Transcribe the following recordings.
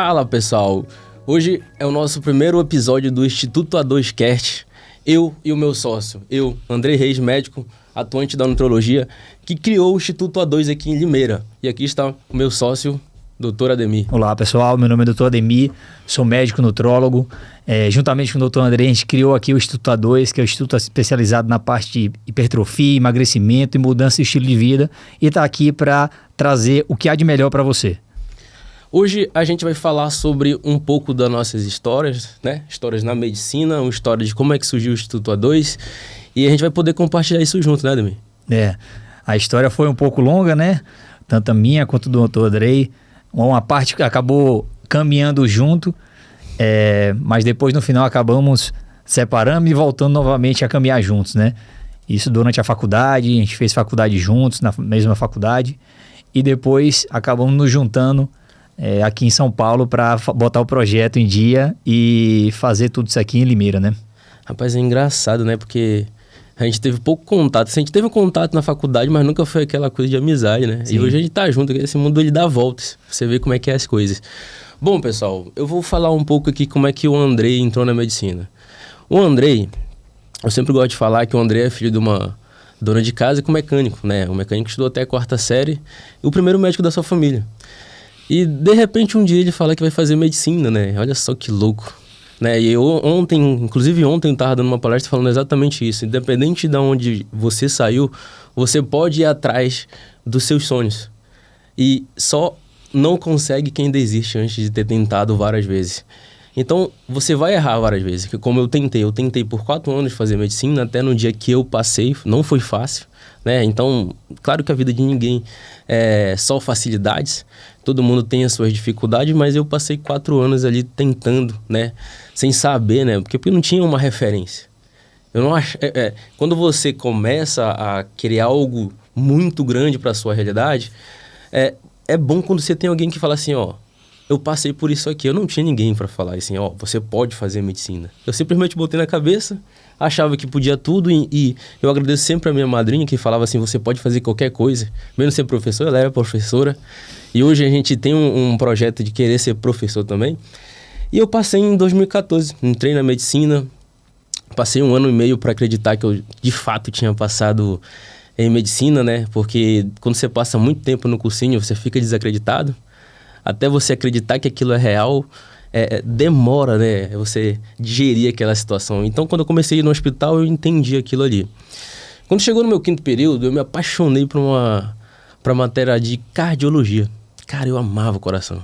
Fala, pessoal! Hoje é o nosso primeiro episódio do Instituto A2Cast. Eu e o meu sócio, Andrei Reis, médico, atuante da nutrologia, que criou o Instituto A2 aqui em Limeira. E aqui está o meu sócio, Dr. Ademir. Olá, pessoal. Meu nome é Dr. Ademir, sou médico nutrólogo. Juntamente com o Dr. Andrei, a gente criou aqui o Instituto A2, que é o instituto especializado na parte de hipertrofia, emagrecimento e mudança de estilo de vida. E está aqui para trazer o que há de melhor para você. Hoje a gente vai falar sobre um pouco das nossas histórias, né? Histórias na medicina, uma história de como é que surgiu o Instituto A2. E a gente vai poder compartilhar isso junto, né, Ademir? A história foi um pouco longa, né? Tanto a minha quanto do Dr. Andrei. Uma parte que acabou caminhando junto, mas depois no final acabamos separando e voltando novamente a caminhar juntos, né? Isso durante a faculdade, a gente fez faculdade juntos, na mesma faculdade. E depois acabamos nos juntando aqui em São Paulo para botar o projeto em dia e fazer tudo isso aqui em Limeira, né? Rapaz, é engraçado, né? Porque a gente teve pouco contato. A gente teve contato na faculdade, mas nunca foi aquela coisa de amizade, né? Sim. E hoje a gente tá junto, esse mundo ele dá voltas. Você vê como é que é as coisas. Bom, pessoal, eu vou falar um pouco aqui como é que o Andrei entrou na medicina. O Andrei, eu sempre gosto de falar que o Andrei é filho de uma dona de casa com mecânico, né? Um mecânico que estudou até a 4ª série e o primeiro médico da sua família. E, de repente, um dia ele fala que vai fazer medicina, né? Olha só que louco. Né? E eu inclusive ontem eu estava dando uma palestra falando exatamente isso. Independente de onde você saiu, você pode ir atrás dos seus sonhos. E só não consegue quem desiste antes de ter tentado várias vezes. Então, você vai errar várias vezes. Como eu tentei por 4 anos fazer medicina, até no dia que eu passei, não foi fácil. Né? Então, claro que a vida de ninguém é só facilidades. Todo mundo tem as suas dificuldades, mas eu passei 4 anos ali tentando, né? Sem saber, né? Porque não tinha uma referência. Eu não acho, quando você começa a criar algo muito grande para a sua realidade, é bom quando você tem alguém que fala assim, ó, eu passei por isso aqui. Eu não tinha ninguém para falar assim, ó, você pode fazer medicina. Eu simplesmente botei na cabeça, achava que podia tudo e eu agradeço sempre a minha madrinha que falava assim, você pode fazer qualquer coisa. Mesmo ser professor, ela era professora. E hoje a gente tem um projeto de querer ser professor também. E eu passei em 2014, entrei na medicina, passei 1 ano e meio para acreditar que eu de fato tinha passado em medicina, né? Porque quando você passa muito tempo no cursinho, você fica desacreditado. Até você acreditar que aquilo é real, demora, né? Você digerir aquela situação. Então, quando eu comecei a ir no hospital, eu entendi aquilo ali. Quando chegou no meu 5º período, eu me apaixonei por uma matéria de cardiologia. Cara, eu amava o coração.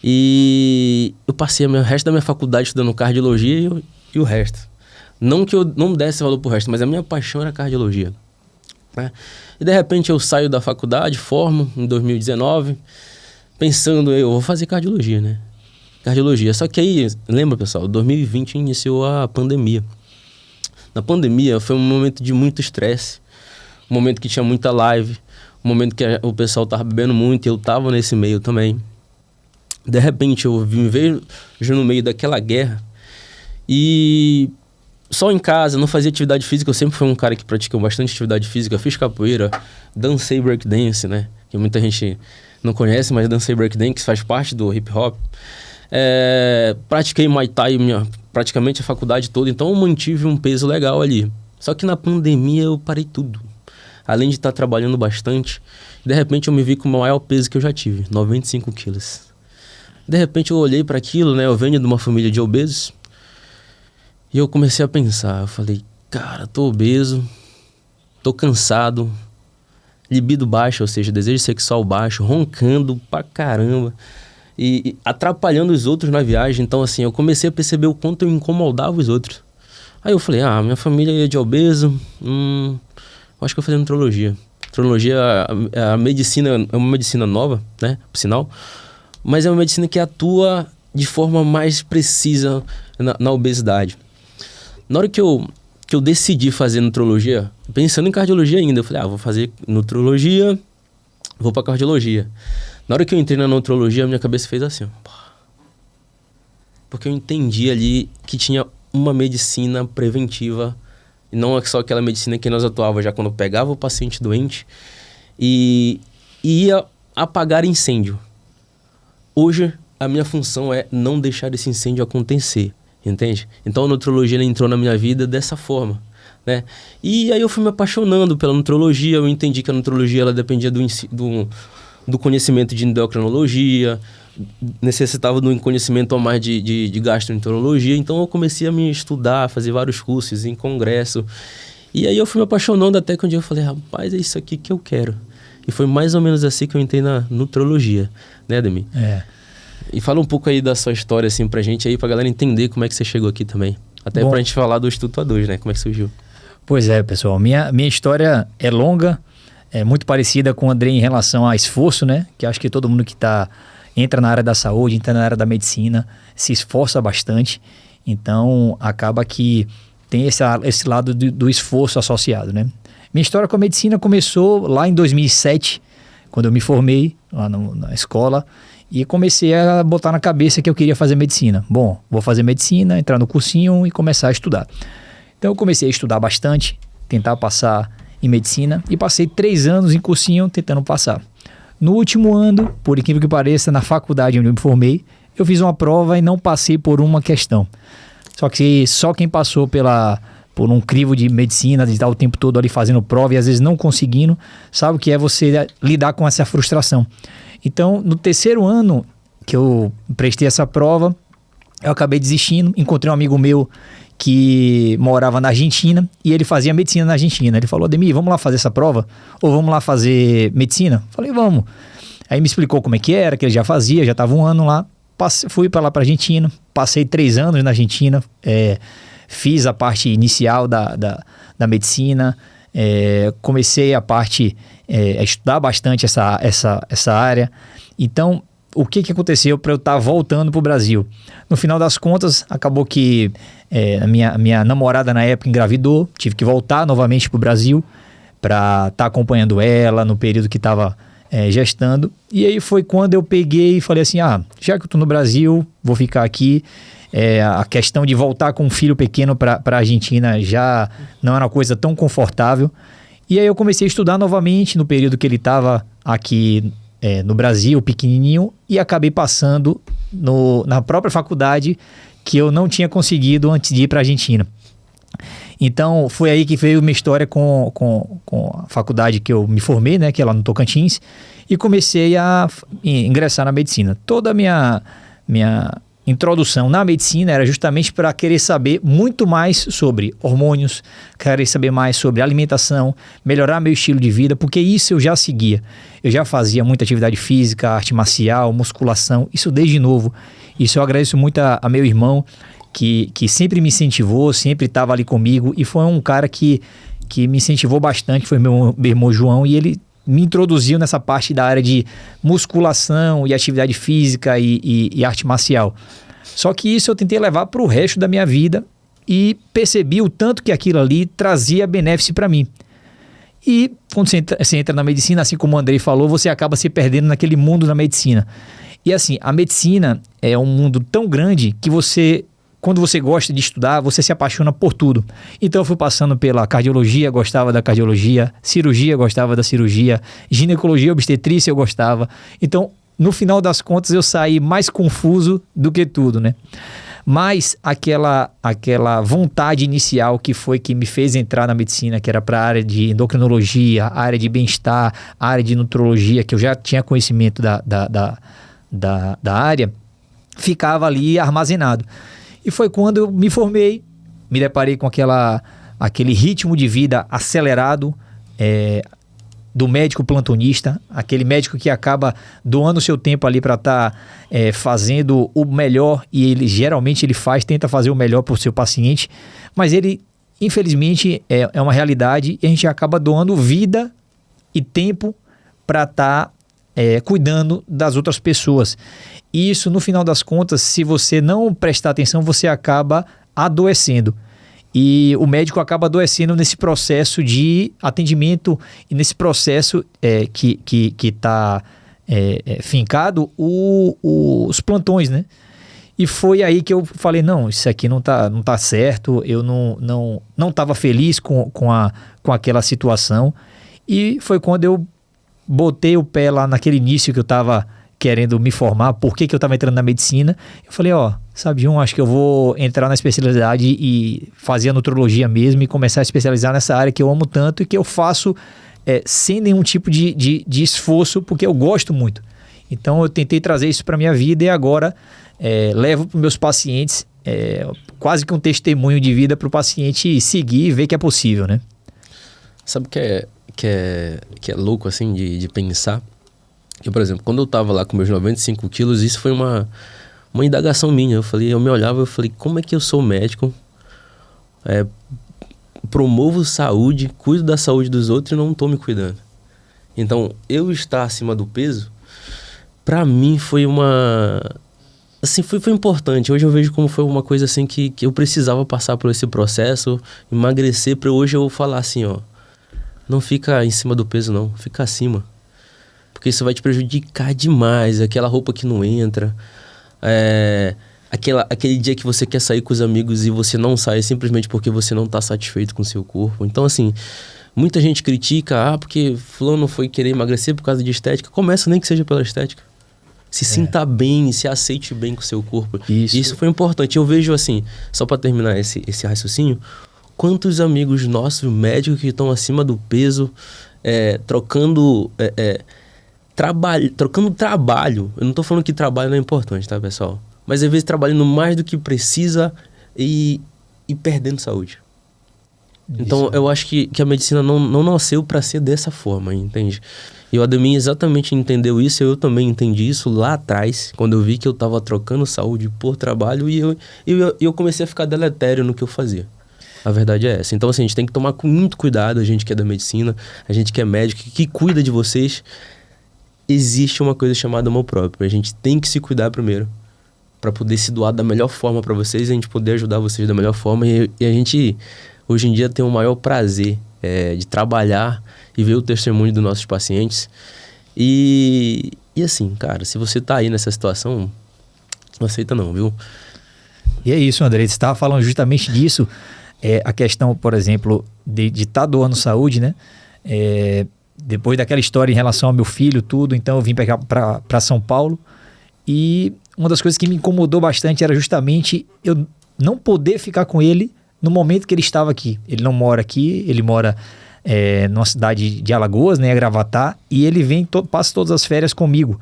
E eu passei o resto da minha faculdade estudando cardiologia e o resto. Não que eu não desse valor pro resto, mas a minha paixão era cardiologia. Né? E de repente eu saio da faculdade, formo em 2019, pensando, eu vou fazer cardiologia, né? Cardiologia. Só que aí, lembra, pessoal, 2020 iniciou a pandemia. Na pandemia foi um momento de muito estresse, um momento que tinha muita live, um momento que o pessoal tava bebendo muito e eu tava nesse meio também. De repente eu me vejo no meio daquela guerra e só em casa, não fazia atividade física. Eu sempre fui um cara que praticou bastante atividade física, fiz capoeira, dancei breakdance, né? Que muita gente não conhece, mas dancei breakdance, que faz parte do hip hop. Pratiquei Muay Thai praticamente a faculdade toda, então eu mantive um peso legal ali. Só que na pandemia eu parei tudo. Além de estar trabalhando bastante, de repente eu me vi com o maior peso que eu já tive, 95 quilos. De repente eu olhei para aquilo, né? Eu venho de uma família de obesos. E eu comecei a pensar, eu falei, cara, tô obeso, tô cansado, libido baixo, ou seja, desejo sexual baixo, roncando pra caramba e atrapalhando os outros na viagem. Então assim, eu comecei a perceber o quanto eu incomodava os outros. Aí eu falei, minha família é de obeso, acho que eu vou fazer nutrologia. Nutrologia, a medicina é uma medicina nova, né, por sinal, mas é uma medicina que atua de forma mais precisa na obesidade. Na hora que eu decidi fazer nutrologia, pensando em cardiologia ainda, eu falei, vou fazer nutrologia, vou pra cardiologia. Na hora que eu entrei na nutrologia, a minha cabeça fez assim, porque eu entendi ali que tinha uma medicina preventiva, e não é só aquela medicina que nós atuávamos já quando pegava o paciente doente e ia apagar incêndio. Hoje a minha função é não deixar esse incêndio acontecer, entende? Então a nutrologia ela entrou na minha vida dessa forma, né? E aí eu fui me apaixonando pela nutrologia, eu entendi que a nutrologia ela dependia do conhecimento de endocrinologia, necessitava de um conhecimento a mais de gastroenterologia, então eu comecei a me estudar, fazer vários cursos em congresso, e aí eu fui me apaixonando até que um dia eu falei, rapaz, é isso aqui que eu quero. E foi mais ou menos assim que eu entrei na nutrologia, né, Ademir? E fala um pouco aí da sua história, assim, pra gente aí, pra galera entender como é que você chegou aqui também. Até pra gente falar do Instituto A2, né, como é que surgiu. Pois é, pessoal, minha história é longa, é muito parecida com o Andrei em relação a esforço, né, que acho que todo mundo que entra na área da saúde, entra na área da medicina, se esforça bastante, então acaba que tem esse lado do esforço associado, né. Minha história com a medicina começou lá em 2007, quando eu me formei lá na escola e comecei a botar na cabeça que eu queria fazer medicina. Bom, vou fazer medicina, entrar no cursinho e começar a estudar. Então eu comecei a estudar bastante, tentar passar em medicina e passei 3 anos em cursinho tentando passar. No último ano, por incrível que pareça, na faculdade onde eu me formei, eu fiz uma prova e não passei por uma questão. Só que só quem passou por um crivo de medicina, de estar o tempo todo ali fazendo prova e às vezes não conseguindo, sabe o que é você lidar com essa frustração. Então, no 3º ano que eu prestei essa prova, eu acabei desistindo, encontrei um amigo meu que morava na Argentina e ele fazia medicina na Argentina. Ele falou, Ademir, vamos lá fazer essa prova? Ou vamos lá fazer medicina? Falei, vamos. Aí me explicou como é que era, que ele já fazia, já estava 1 ano lá. Fui para lá para a Argentina, passei 3 anos na Argentina, fiz a parte inicial da medicina, comecei a estudar bastante essa área. Então, o que aconteceu para eu estar voltando para o Brasil? No final das contas, acabou que a minha namorada na época engravidou, tive que voltar novamente para o Brasil para estar acompanhando ela no período que estava gestando. E aí foi quando eu peguei e falei assim, já que eu estou no Brasil, vou ficar aqui. A questão de voltar com um filho pequeno para a Argentina já não era uma coisa tão confortável. E aí eu comecei a estudar novamente no período que ele estava aqui no Brasil, pequenininho, e acabei passando na própria faculdade que eu não tinha conseguido antes de ir para a Argentina. Então foi aí que veio minha história com a faculdade que eu me formei, né, que é lá no Tocantins, e comecei a ingressar na medicina. Toda a minha introdução na medicina era justamente para querer saber muito mais sobre hormônios, querer saber mais sobre alimentação, melhorar meu estilo de vida, porque isso eu já seguia. Eu já fazia muita atividade física, arte marcial, musculação, isso desde novo. Isso eu agradeço muito a meu irmão, que sempre me incentivou, sempre estava ali comigo, e foi um cara que me incentivou bastante, foi meu irmão João, e ele me introduziu nessa parte da área de musculação e atividade física e arte marcial. Só que isso eu tentei levar para o resto da minha vida e percebi o tanto que aquilo ali trazia benefício para mim. E quando você entra na medicina, assim como o Andrei falou, você acaba se perdendo naquele mundo da medicina. E assim, a medicina é um mundo tão grande que quando você gosta de estudar, você se apaixona por tudo. Então eu fui passando pela cardiologia, gostava da cardiologia, cirurgia, gostava da cirurgia, ginecologia, obstetrícia, eu gostava. Então, no final das contas, eu saí mais confuso do que tudo, né? Mas aquela vontade inicial que foi que me fez entrar na medicina, que era para a área de endocrinologia, a área de bem-estar, a área de nutrologia, que eu já tinha conhecimento da área, ficava ali armazenado. E foi quando eu me formei, me deparei com aquele ritmo de vida acelerado do médico plantonista, aquele médico que acaba doando o seu tempo ali para estar fazendo o melhor, e ele geralmente tenta fazer o melhor para o seu paciente, mas ele, infelizmente, é uma realidade, e a gente acaba doando vida e tempo para estar cuidando das outras pessoas. E isso, no final das contas, se você não prestar atenção, você acaba adoecendo. E o médico acaba adoecendo nesse processo de atendimento e nesse processo que está fincado os plantões, né? E foi aí que eu falei, não, isso aqui não tá certo, eu não estava feliz com aquela situação. E foi quando eu botei o pé lá naquele início que eu estava querendo me formar, por que eu estava entrando na medicina. Eu falei, sabe, acho que eu vou entrar na especialidade e fazer a nutrologia mesmo e começar a especializar nessa área que eu amo tanto e que eu faço sem nenhum tipo de esforço, porque eu gosto muito. Então eu tentei trazer isso para minha vida e agora levo para os meus pacientes quase que um testemunho de vida para o paciente seguir e ver que é possível, né? Sabe o que é louco, assim, de pensar? Que, por exemplo, quando eu tava lá com meus 95 quilos, isso foi uma indagação minha. Eu me olhava e falei, como é que eu sou médico, promovo saúde, cuido da saúde dos outros e não tô me cuidando? Então, eu estar acima do peso, pra mim foi foi importante. Hoje eu vejo como foi uma coisa assim que eu precisava passar por esse processo, emagrecer, pra hoje eu falar assim, não fica em cima do peso não, fica acima. Porque isso vai te prejudicar demais, aquela roupa que não entra, aquele dia que você quer sair com os amigos e você não sai simplesmente porque você não tá satisfeito com o seu corpo. Então, assim, muita gente critica, porque fulano foi querer emagrecer por causa de estética. Começa nem que seja pela estética. Se sinta bem, se aceite bem com o seu corpo. Isso foi importante. Eu vejo assim, só para terminar esse raciocínio, quantos amigos nossos, médicos que estão acima do peso, trocando trabalho. Eu não tô falando que trabalho não é importante, tá, pessoal? Mas às vezes trabalhando mais do que precisa e perdendo saúde. Então eu acho que a medicina não nasceu para ser dessa forma, entende? E o Ademir exatamente entendeu isso, eu também entendi isso lá atrás, quando eu vi que eu tava trocando saúde por trabalho e eu comecei a ficar deletério no que eu fazia. A verdade é essa. Então, assim, a gente tem que tomar muito cuidado, a gente que é da medicina, a gente que é médico, que cuida de vocês. Existe uma coisa chamada amor próprio. A gente tem que se cuidar primeiro, para poder se doar da melhor forma para vocês, a gente poder ajudar vocês da melhor forma. E a gente, hoje em dia, tem o maior prazer de trabalhar e ver o testemunho dos nossos pacientes. E assim, cara, se você tá aí nessa situação, não aceita não, viu? E é isso, Andrei, você estava falando justamente disso, a questão, por exemplo, de estar doando saúde, né? Depois daquela história em relação ao meu filho, tudo, então eu vim para São Paulo e uma das coisas que me incomodou bastante era justamente eu não poder ficar com ele no momento que ele estava aqui. Ele não mora aqui, ele mora numa cidade de Alagoas, né, Gravatá, e ele passa todas as férias comigo.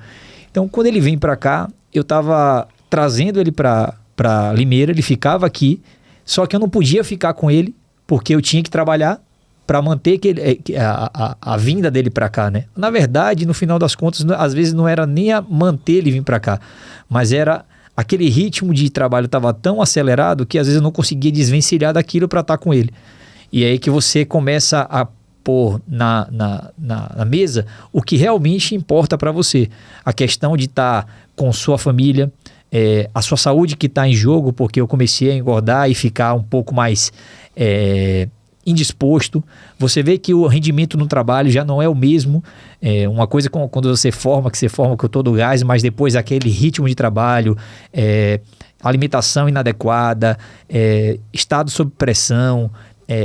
Então, quando ele vem para cá, eu estava trazendo ele para Limeira, ele ficava aqui, só que eu não podia ficar com ele porque eu tinha que trabalhar para manter a vinda dele para cá, né? Na verdade, no final das contas, às vezes não era nem a manter ele vir para cá, mas era aquele ritmo de trabalho estava tão acelerado que às vezes eu não conseguia desvencilhar daquilo para estar com ele. E aí que você começa a pôr na mesa o que realmente importa para você. A questão de estar com sua família, a sua saúde que está em jogo, porque eu comecei a engordar e ficar um pouco mais indisposto. Você vê que o rendimento no trabalho já não é o mesmo. Uma coisa quando você forma com todo o gás, mas depois aquele ritmo de trabalho, alimentação inadequada, estado sob pressão,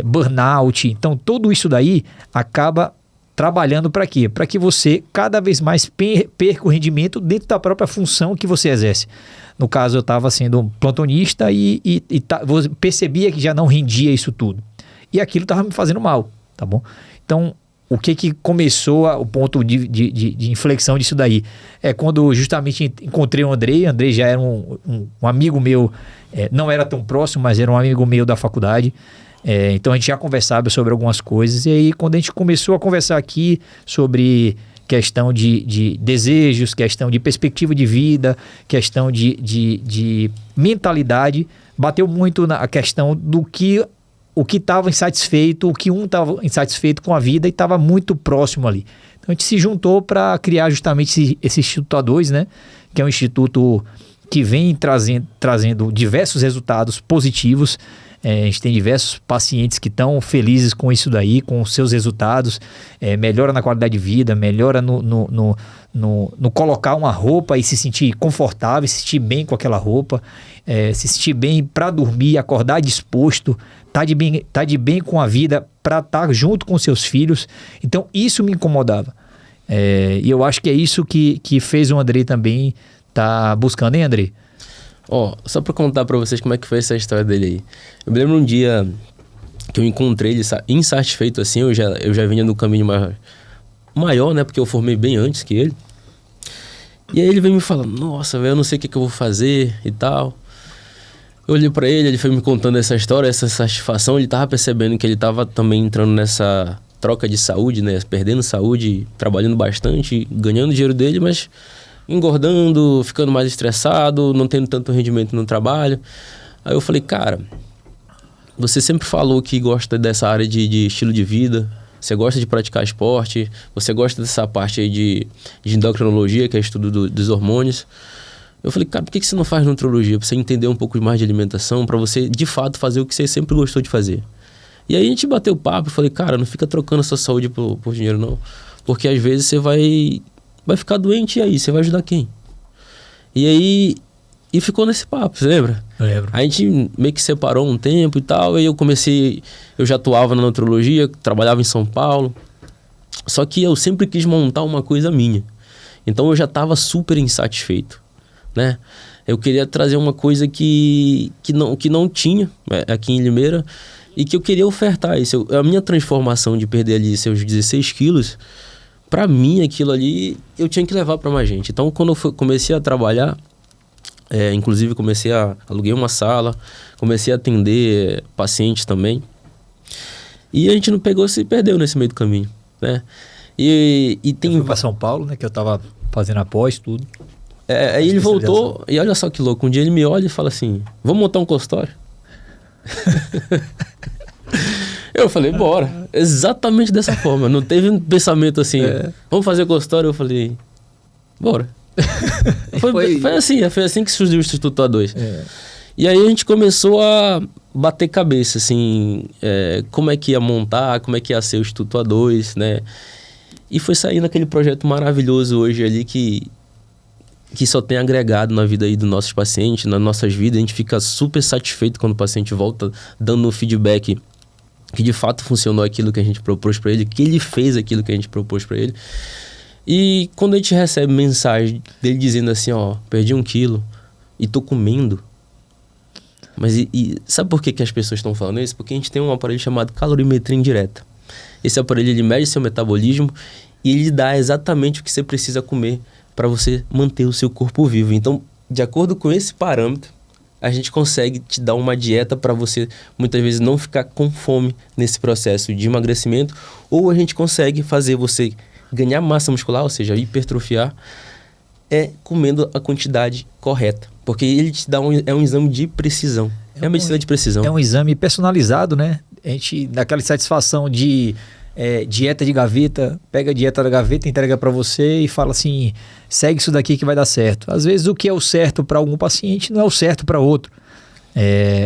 burnout. Então, tudo isso daí acaba trabalhando para quê? Para que você cada vez mais perca o rendimento dentro da própria função que você exerce. No caso, eu estava sendo um plantonista e percebia que já não rendia isso tudo. E aquilo estava me fazendo mal, tá bom? Então, o que começou o ponto de inflexão disso daí? Quando justamente encontrei o Andrei. Andrei já era um amigo meu, não era tão próximo, mas era um amigo meu da faculdade. Então a gente já conversava sobre algumas coisas. E aí quando a gente começou a conversar aqui sobre questão de desejos, questão de perspectiva de vida, questão de mentalidade, bateu muito na questão do que o que estava insatisfeito, o que um estava insatisfeito com a vida e estava muito próximo ali. Então a gente se juntou para criar justamente esse Instituto A2, né? Que é um instituto que vem trazendo diversos resultados positivos. A gente tem diversos pacientes que estão felizes com isso daí, com os seus resultados, melhora na qualidade de vida, melhora no colocar uma roupa e se sentir confortável, se sentir bem com aquela roupa, se sentir bem para dormir, acordar disposto, tá de bem com a vida para estar junto com seus filhos. Então isso me incomodava. E eu acho que é isso que fez o Andrei também tá buscando, hein, Andrei? Só pra contar pra vocês como é que foi essa história dele aí. Eu me lembro um dia que eu encontrei ele insatisfeito assim, eu já vinha no caminho maior, né? Porque eu formei bem antes que ele. E aí ele veio me falando, nossa, velho, eu não sei o que eu vou fazer e tal. Eu olhei pra ele foi me contando essa história, essa satisfação. Ele tava percebendo que ele tava também entrando nessa troca de saúde, né? Perdendo saúde, trabalhando bastante, ganhando dinheiro dele, mas engordando, ficando mais estressado, não tendo tanto rendimento no trabalho. Aí eu falei, cara, você sempre falou que gosta dessa área de estilo de vida, você gosta de praticar esporte, você gosta dessa parte aí de endocrinologia, que é estudo dos hormônios. Eu falei, cara, por que você não faz nutrologia? Pra você entender um pouco mais de alimentação, pra você, de fato, fazer o que você sempre gostou de fazer. E aí a gente bateu papo e falei, cara, não fica trocando a sua saúde por dinheiro, não. Porque às vezes você vai ficar doente e aí, você vai ajudar quem? E aí, ficou nesse papo, você lembra? Eu lembro. A gente meio que separou um tempo e tal, aí eu já atuava na nutrologia, trabalhava em São Paulo, só que eu sempre quis montar uma coisa minha. Então eu já estava super insatisfeito, né? Eu queria trazer uma coisa que não tinha aqui em Limeira e que eu queria ofertar isso. A minha transformação de perder ali seus 16 quilos, pra mim aquilo ali eu tinha que levar pra mais gente. Então quando eu comecei a trabalhar, inclusive aluguei uma sala, comecei a atender pacientes também, e a gente não se perdeu nesse meio do caminho, né? E tem... Eu fui pra São Paulo, né, que eu tava fazendo após tudo. Aí ele voltou, e olha só que louco, um dia ele me olha e fala assim, vamos montar um consultório? Eu falei, bora. Exatamente dessa forma. Não teve um pensamento assim, vamos fazer consultório? Eu falei, bora. Foi assim que surgiu o Instituto A2. E aí a gente começou a bater cabeça, assim, como é que ia montar, como é que ia ser o Instituto A2, né? E foi saindo aquele projeto maravilhoso hoje ali que só tem agregado na vida aí dos nossos pacientes, nas nossas vidas. A gente fica super satisfeito quando o paciente volta dando um feedback que de fato funcionou aquilo que a gente propôs para ele, que ele fez aquilo que a gente propôs para ele. E quando a gente recebe mensagem dele dizendo assim, perdi 1 quilo e tô comendo. Mas sabe por que as pessoas estão falando isso? Porque a gente tem um aparelho chamado calorimetria indireta. Esse aparelho, ele mede seu metabolismo e ele dá exatamente o que você precisa comer para você manter o seu corpo vivo. Então, de acordo com esse parâmetro, a gente consegue te dar uma dieta para você, muitas vezes, não ficar com fome nesse processo de emagrecimento, ou a gente consegue fazer você ganhar massa muscular, ou seja, hipertrofiar, comendo a quantidade correta. Porque ele te dá um exame de precisão. É uma medicina de precisão. É um exame personalizado, né? A gente dá aquela satisfação de dieta de gaveta, pega a dieta da gaveta, entrega para você e fala assim, segue isso daqui que vai dar certo. Às vezes o que é o certo para algum paciente não é o certo para outro.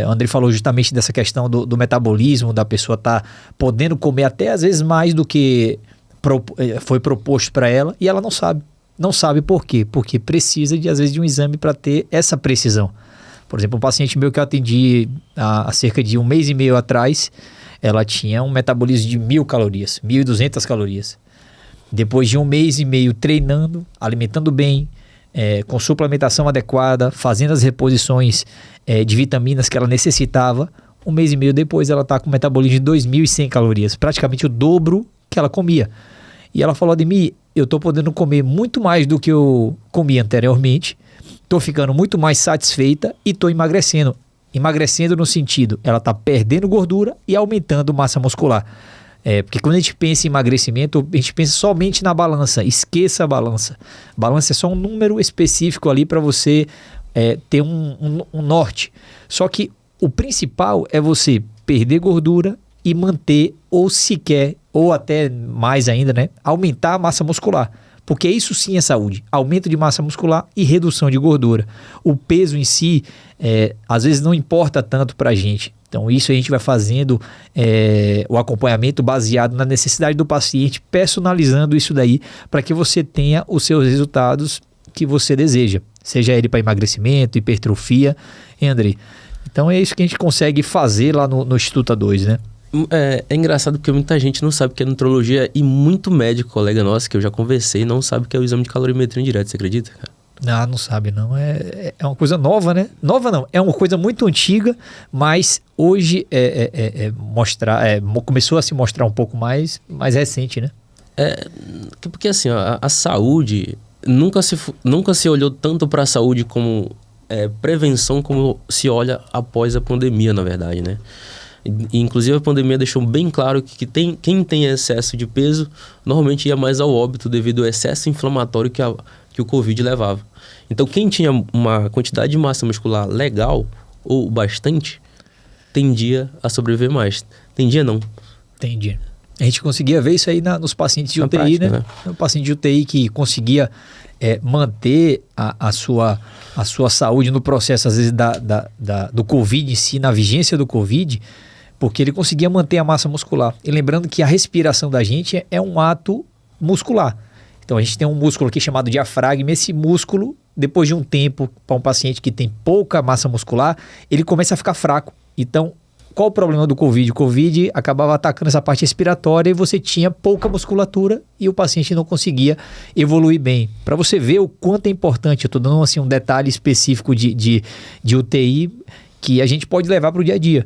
O Andrei falou justamente dessa questão do metabolismo, da pessoa estar podendo comer até às vezes mais do que foi proposto para ela e ela não sabe. Não sabe por quê? Porque precisa às vezes de um exame para ter essa precisão. Por exemplo, um paciente meu que eu atendi há cerca de 1 mês e meio atrás, ela tinha um metabolismo de 1.000 calorias, 1.200 calorias. Depois de 1 mês e meio treinando, alimentando bem, com suplementação adequada, fazendo as reposições de vitaminas que ela necessitava, 1 mês e meio depois ela está com um metabolismo de 2.100 calorias, praticamente o dobro que ela comia. E ela falou, Ademir, eu estou podendo comer muito mais do que eu comia anteriormente, estou ficando muito mais satisfeita e estou emagrecendo. Emagrecendo no sentido, ela está perdendo gordura e aumentando massa muscular. Porque quando a gente pensa em emagrecimento, a gente pensa somente na balança. Esqueça a balança. Balança é só um número específico ali para você ter um norte. Só que o principal é você perder gordura e manter, ou sequer, ou até mais ainda, né, aumentar a massa muscular. Porque isso sim é saúde. Aumento de massa muscular e redução de gordura. O peso em si, às vezes não importa tanto para a gente. Então isso a gente vai fazendo o acompanhamento baseado na necessidade do paciente, personalizando isso daí para que você tenha os seus resultados que você deseja. Seja ele para emagrecimento, hipertrofia, hein, Andrei? Então é isso que a gente consegue fazer lá no Instituto A2, né? É engraçado porque muita gente não sabe o que é nutrologia e muito médico, colega nosso, que eu já conversei, não sabe o que é o exame de calorimetria indireta, você acredita, cara? Não sabe não, é uma coisa nova, né? Nova não, é uma coisa muito antiga, mas hoje começou a se mostrar um pouco mais recente, né? Porque assim, ó, a saúde, nunca se olhou tanto para a saúde como prevenção como se olha após a pandemia, na verdade, né? Inclusive a pandemia deixou bem claro que quem tem excesso de peso normalmente ia mais ao óbito devido ao excesso inflamatório que o Covid levava. Então quem tinha uma quantidade de massa muscular legal ou bastante, tendia a sobreviver mais. Tendia não. Entendi. A gente conseguia ver isso aí nos pacientes de UTI, prática, né? O paciente de UTI que conseguia manter a sua saúde no processo, às vezes, do Covid em si, na vigência do Covid, porque ele conseguia manter a massa muscular. E lembrando que a respiração da gente é um ato muscular. Então, a gente tem um músculo aqui chamado diafragma. Esse músculo, depois de um tempo, para um paciente que tem pouca massa muscular, ele começa a ficar fraco. Então, qual o problema do Covid? O Covid acabava atacando essa parte respiratória e você tinha pouca musculatura e o paciente não conseguia evoluir bem. Para você ver o quanto é importante, eu estou dando assim, um detalhe específico de UTI que a gente pode levar para o dia a dia.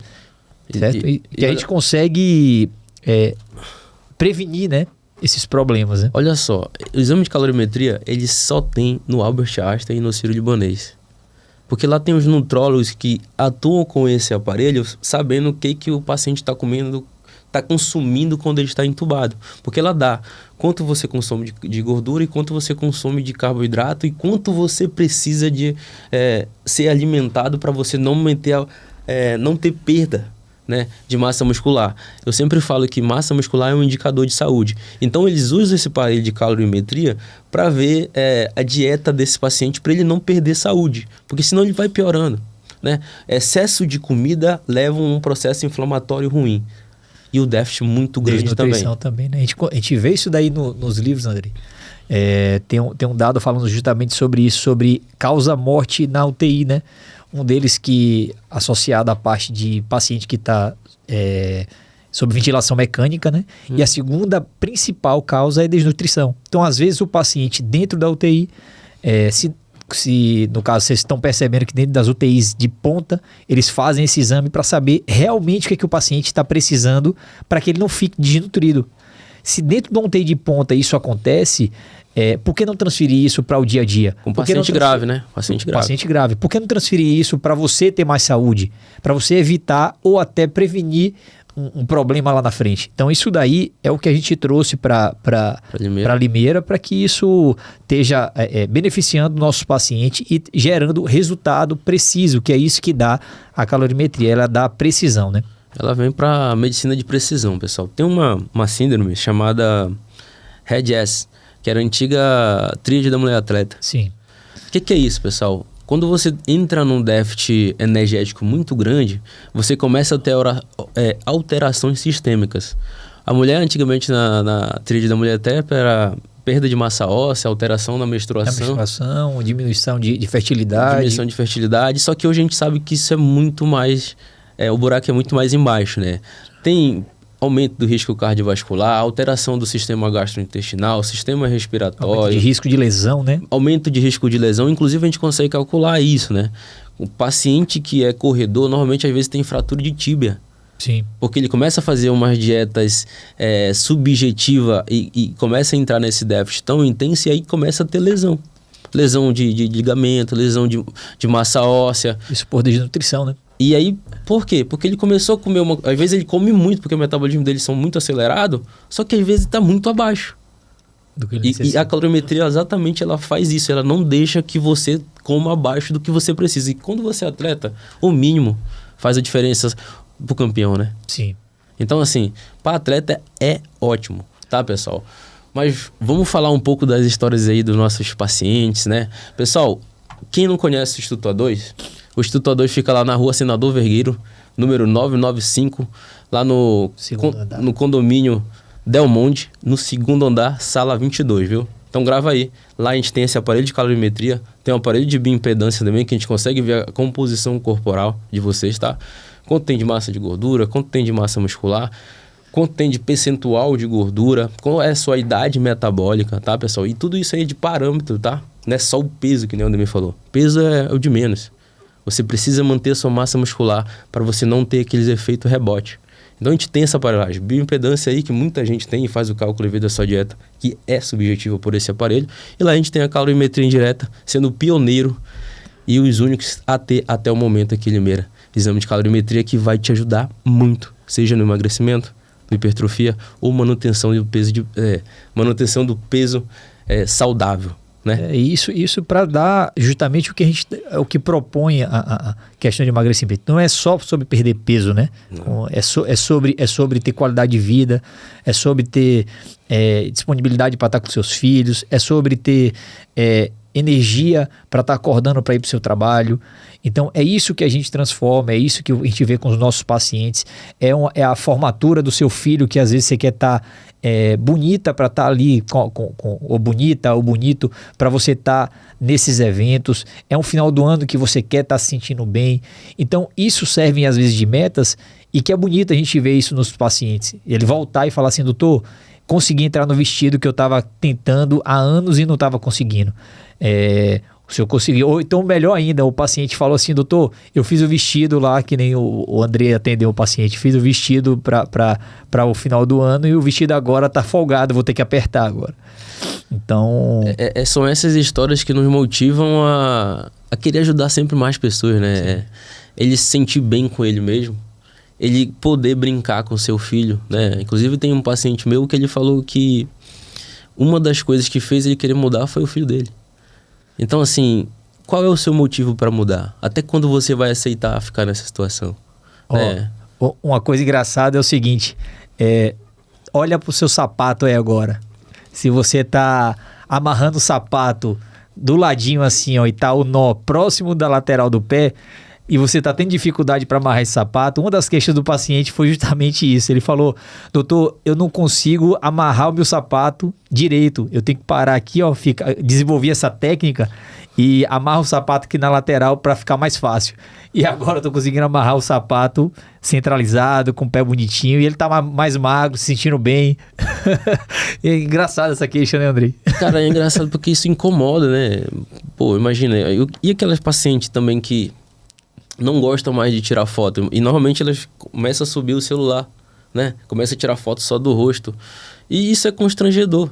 Certo? E que a gente consegue prevenir, né, esses problemas. Né? Olha só, o exame de calorimetria, ele só tem no Albert Einstein e no Sírio-Libanês. Porque lá tem os nutrólogos que atuam com esse aparelho sabendo o que o paciente está comendo, está consumindo quando ele está entubado. Porque ela dá quanto você consome de gordura e quanto você consome de carboidrato e quanto você precisa de ser alimentado para você não ter perda, né, de massa muscular. Eu sempre falo que massa muscular é um indicador de saúde. Então eles usam esse aparelho de calorimetria para ver a dieta desse paciente para ele não perder saúde, porque senão ele vai piorando, né? Excesso de comida leva a um processo inflamatório ruim e o déficit muito grande também, né? A gente vê isso daí nos livros, André. Tem um dado falando justamente sobre isso, sobre causa-morte na UTI, né? Um deles que, associado à parte de paciente que está sob ventilação mecânica, né? E a segunda principal causa é desnutrição. Então, às vezes, o paciente dentro da UTI, se no caso vocês estão percebendo que dentro das UTIs de ponta, eles fazem esse exame para saber realmente o que o paciente está precisando para que ele não fique desnutrido. Se dentro de uma UTI de ponta isso acontece, por que não transferir isso para o dia a dia? Com paciente grave, né? Paciente grave. Por que não transferir isso para você ter mais saúde? Para você evitar ou até prevenir um problema lá na frente. Então, isso daí é o que a gente trouxe para Limeira, para que isso esteja beneficiando o nosso paciente e gerando resultado preciso, que é isso que dá a calorimetria. Ela dá precisão, né? Ela vem para medicina de precisão, pessoal. Tem uma síndrome chamada RED-S, que era a antiga tríade da mulher atleta. Sim. O que é isso, pessoal? Quando você entra num déficit energético muito grande, você começa a ter alterações sistêmicas. A mulher, antigamente, na tríade da mulher atleta, era perda de massa óssea, alteração na menstruação. Diminuição de fertilidade. Diminuição de fertilidade. Só que hoje a gente sabe que isso é muito mais... o buraco é muito mais embaixo, né? Tem aumento do risco cardiovascular, alteração do sistema gastrointestinal, sistema respiratório. Aumento de risco de lesão, né? Aumento de risco de lesão. Inclusive, a gente consegue calcular isso, né? O paciente que é corredor, normalmente, às vezes, tem fratura de tíbia. Sim. Porque ele começa a fazer umas dietas subjetivas e começa a entrar nesse déficit tão intenso e aí começa a ter lesão. Lesão de ligamento, lesão de massa óssea. Isso por desnutrição, né? E aí, por quê? Porque ele começou a comer às vezes ele come muito, porque o metabolismo dele são muito acelerado, só que às vezes está muito abaixo. Do que ele necessita. E a calorimetria, exatamente, ela faz isso. Ela não deixa que você coma abaixo do que você precisa. E quando você é atleta, o mínimo faz a diferença pro campeão, né? Sim. Então, assim, para atleta é ótimo, tá, pessoal? Mas vamos falar um pouco das histórias aí dos nossos pacientes, né? Pessoal, quem não conhece o Instituto A2... O Instituto A2 fica lá na rua Senador Vergueiro, número 995, lá no condomínio Del Monte, no segundo andar, sala 22, viu? Então grava aí. Lá a gente tem esse aparelho de calorimetria, tem um aparelho de bioimpedância também, que a gente consegue ver a composição corporal de vocês, tá? Quanto tem de massa de gordura, quanto tem de massa muscular, quanto tem de percentual de gordura, qual é a sua idade metabólica, tá, pessoal? E tudo isso aí de parâmetro, tá? Não é só o peso, que nem o André falou. Peso é o de menos. Você precisa manter a sua massa muscular para você não ter aqueles efeitos rebote. Então a gente tem essa aparelhagem, bioimpedância aí que muita gente tem e faz o cálculo devido à sua dieta, que é subjetiva por esse aparelho. E lá a gente tem a calorimetria indireta, sendo o pioneiro e os únicos a ter até o momento aqui em Limeira. Exame de calorimetria que vai te ajudar muito, seja no emagrecimento, no hipertrofia ou manutenção do peso saudável. Né? Isso para dar justamente o que propõe a questão de emagrecimento. Não é só sobre perder peso, né? É sobre ter qualidade de vida, é sobre ter disponibilidade para estar com seus filhos, é sobre ter energia para estar acordando para ir para o seu trabalho. Então é isso que a gente transforma, é isso que a gente vê com os nossos pacientes, é a formatura do seu filho, que às vezes você quer estar bonita para estar ali, ou bonita ou bonito para você estar nesses eventos, é um final do ano que você quer estar se sentindo bem. Então isso serve às vezes de metas, e que é bonito a gente ver isso nos pacientes, ele voltar e falar assim: doutor, consegui entrar no vestido que eu estava tentando há anos e não estava conseguindo. O senhor conseguiu. Ou então, melhor ainda, o paciente falou assim: doutor, eu fiz o vestido lá, que nem o André atendeu o paciente, fiz o vestido para o final do ano e o vestido agora tá folgado, vou ter que apertar agora. Então... são essas histórias que nos motivam a querer ajudar sempre mais pessoas, né? Ele se sentir bem com ele mesmo, ele poder brincar com seu filho, né? Inclusive tem um paciente meu que ele falou que uma das coisas que fez ele querer mudar foi o filho dele. Então, assim, qual é o seu motivo para mudar? Até quando você vai aceitar ficar nessa situação? Uma coisa engraçada é o seguinte, olha pro seu sapato aí agora. Se você tá amarrando o sapato do ladinho assim, ó, e tá o nó próximo da lateral do pé, e você tá tendo dificuldade para amarrar esse sapato, uma das queixas do paciente foi justamente isso. Ele falou: doutor, eu não consigo amarrar o meu sapato direito, eu tenho que parar aqui, ó, desenvolver essa técnica e amarro o sapato aqui na lateral para ficar mais fácil. E agora eu tô conseguindo amarrar o sapato centralizado, com o pé bonitinho, e ele tá mais magro, se sentindo bem. É engraçado essa queixa, né, André? Cara, é engraçado porque isso incomoda, né? Pô, imagina, e aquelas pacientes também que não gostam mais de tirar foto, e normalmente elas começam a subir o celular, né? Começam a tirar foto só do rosto, e isso é constrangedor,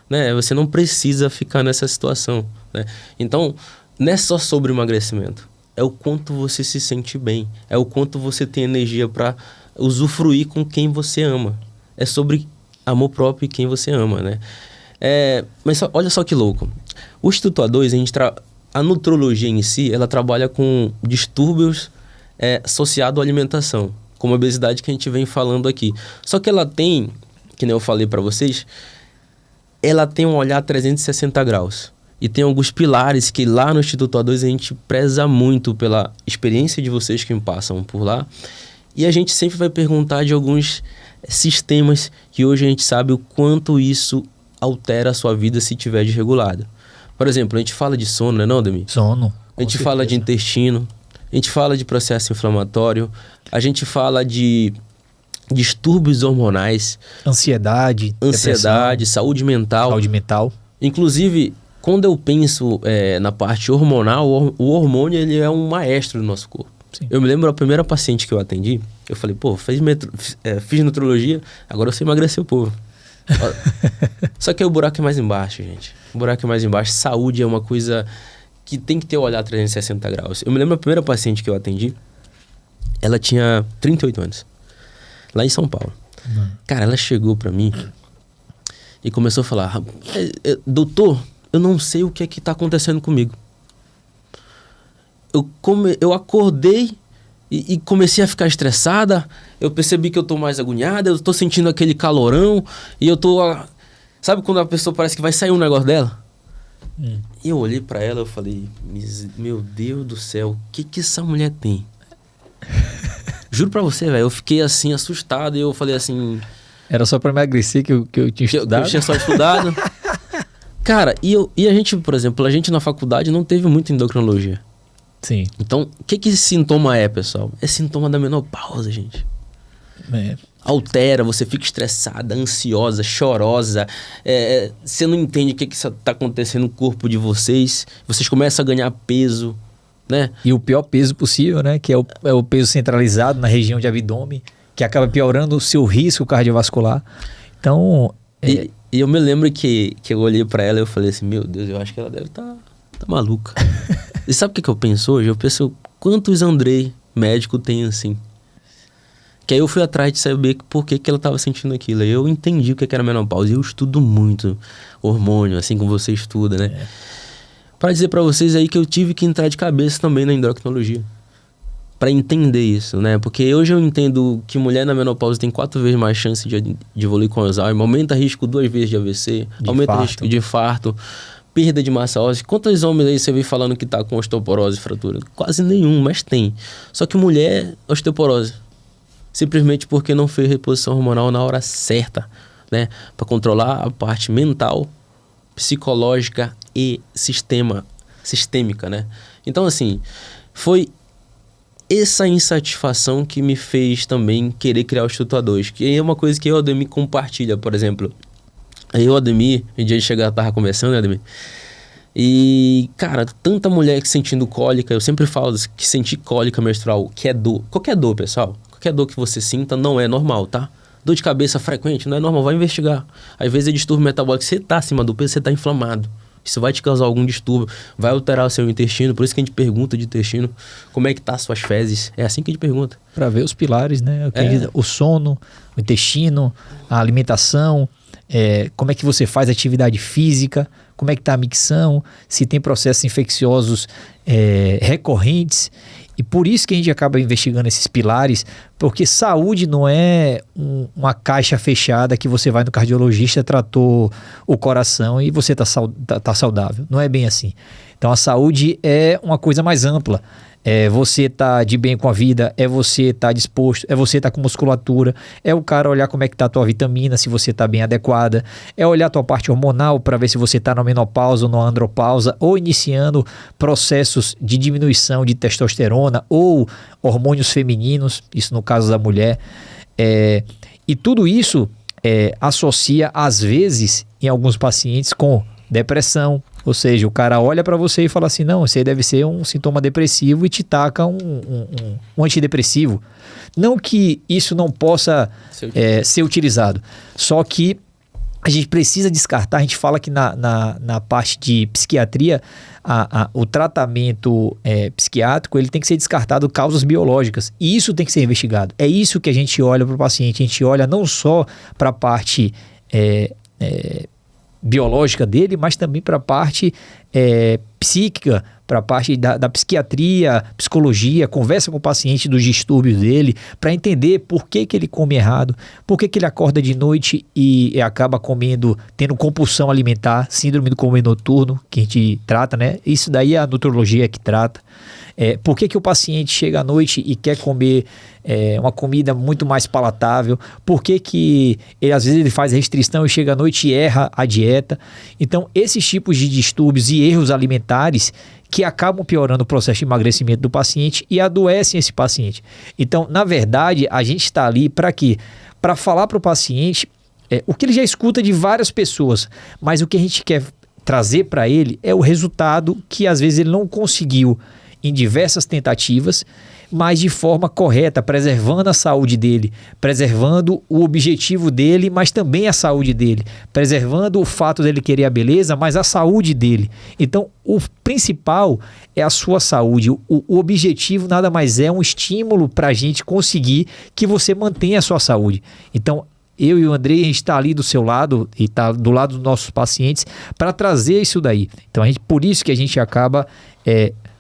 né? Você não precisa ficar nessa situação, né? Então, não é só sobre emagrecimento, é o quanto você se sente bem, é o quanto você tem energia para usufruir com quem você ama, é sobre amor próprio e quem você ama, né? Mas olha só que louco, o Instituto A2, a nutrologia em si, ela trabalha com distúrbios associados à alimentação, como a obesidade que a gente vem falando aqui. Só que ela tem, que nem eu falei para vocês, ela tem um olhar 360 graus. E tem alguns pilares que lá no Instituto A2 a gente preza muito pela experiência de vocês que me passam por lá. E a gente sempre vai perguntar de alguns sistemas que hoje a gente sabe o quanto isso altera a sua vida se tiver desregulado. Por exemplo, a gente fala de sono, né, não, Ademir? Sono. A gente fala de intestino, a gente fala de processo inflamatório, a gente fala de distúrbios hormonais. Ansiedade, saúde mental. Saúde mental. Inclusive, quando eu penso na parte hormonal, o hormônio ele é um maestro do nosso corpo. Sim. Eu me lembro a primeira paciente que eu atendi, eu falei, pô, fiz nutrologia, agora eu sei emagrecer o povo. Só que aí o buraco é mais embaixo, gente. O buraco é mais embaixo. Saúde é uma coisa que tem que ter o olhar 360 graus. Eu me lembro a primeira paciente que eu atendi, ela tinha 38 anos, lá em São Paulo. Cara, ela chegou pra mim e começou a falar: doutor, eu não sei o que é que tá acontecendo comigo. Eu acordei e comecei a ficar estressada, eu percebi que eu tô mais agoniada, eu tô sentindo aquele calorão, e eu tô... Sabe quando a pessoa parece que vai sair um negócio dela? E eu olhei pra ela e falei, meu Deus do céu, o que essa mulher tem? Juro pra você, velho, eu fiquei assim, assustado, e eu falei assim... Era só pra emagrecer que eu tinha estudado? Eu tinha só estudado. Cara, e a gente, por exemplo, a gente na faculdade não teve muita endocrinologia. Sim. Então, o que esse sintoma é, pessoal? É sintoma da menopausa, gente. Altera, você fica estressada, ansiosa, chorosa, você não entende o que está acontecendo no corpo de vocês começam a ganhar peso, né? E o pior peso possível, né? Que é o peso centralizado na região de abdômen, que acaba piorando o seu risco cardiovascular. Então... E eu me lembro que eu olhei pra ela e eu falei assim, meu Deus, eu acho que ela deve tá maluca. E sabe o que eu penso hoje? Eu penso, quantos Andrei médico tem assim? Que aí eu fui atrás de saber por que ela tava sentindo aquilo. Aí eu entendi o que era menopausa. E eu estudo muito hormônio, assim como você estuda, né? Pra dizer pra vocês aí que eu tive que entrar de cabeça também na endocrinologia. Pra entender isso, né? Porque hoje eu entendo que mulher na menopausa tem 4 vezes mais chance de evoluir com Alzheimer, aumenta risco 2 vezes de AVC, aumenta risco de infarto, perda de massa óssea. Quantos homens aí você vê falando que tá com osteoporose e fratura? Quase nenhum, mas tem. Só que mulher, osteoporose. Simplesmente porque não fez reposição hormonal na hora certa, né? Pra controlar a parte mental, psicológica e sistêmica, né? Então, assim, foi essa insatisfação que me fez também querer criar o Instituto A2, que é uma coisa que eu e o Ademir compartilha, por exemplo. Eu e o Ademir, no dia de chegar, tava conversando, né, Ademir? E, cara, tanta mulher que sentindo cólica, eu sempre falo que sentir cólica menstrual, que é dor, qualquer dor, pessoal, qualquer dor que você sinta não é normal, tá? Dor de cabeça frequente não é normal, vai investigar. Às vezes é distúrbio metabólico, você tá acima do peso, você tá inflamado. Isso vai te causar algum distúrbio, vai alterar o seu intestino, por isso que a gente pergunta de intestino, como é que tá as suas fezes, é assim que a gente pergunta. Para ver os pilares, né? O sono, o intestino, a alimentação, como é que você faz atividade física, como é que tá a micção, se tem processos infecciosos recorrentes. E por isso que a gente acaba investigando esses pilares, porque saúde não é uma caixa fechada que você vai no cardiologista, tratou o coração e você tá saudável. Não é bem assim. Então a saúde é uma coisa mais ampla. É você tá de bem com a vida, é você tá disposto, é você tá com musculatura, é o cara olhar como é que tá a tua vitamina, se você tá bem adequada, é olhar a tua parte hormonal para ver se você tá na menopausa ou na andropausa, ou iniciando processos de diminuição de testosterona ou hormônios femininos, isso no caso da mulher. E tudo isso associa, às vezes, em alguns pacientes, com depressão. Ou seja, o cara olha para você e fala assim, não, isso aí deve ser um sintoma depressivo e te taca um antidepressivo. Não que isso não possa ser utilizado, só que a gente precisa descartar. A gente fala que na parte de psiquiatria, o tratamento psiquiátrico ele tem que ser descartado causas biológicas. E isso tem que ser investigado. É isso que a gente olha para o paciente. A gente olha não só para a parte biológica dele, mas também para a parte psíquica, para a parte da psiquiatria, psicologia, conversa com o paciente dos distúrbios dele, para entender por que ele come errado, por que ele acorda de noite e acaba tendo compulsão alimentar, síndrome do comer noturno, que a gente trata, né? Isso daí é a nutrologia que trata. Por que o paciente chega à noite e quer comer uma comida muito mais palatável? Por que ele, às vezes ele faz restrição e chega à noite e erra a dieta? Então, esses tipos de distúrbios e erros alimentares que acabam piorando o processo de emagrecimento do paciente e adoecem esse paciente. Então, na verdade, a gente está ali para quê? Para falar para o paciente o que ele já escuta de várias pessoas, mas o que a gente quer trazer para ele é o resultado que às vezes ele não conseguiu em diversas tentativas, mas de forma correta, preservando a saúde dele, preservando o objetivo dele, mas também a saúde dele, preservando o fato dele querer a beleza, mas a saúde dele. Então, o principal é a sua saúde. O objetivo nada mais é um estímulo para a gente conseguir que você mantenha a sua saúde. Então, eu e o Andrei, a gente está ali do seu lado e está do lado dos nossos pacientes para trazer isso daí. Então, por isso que a gente acaba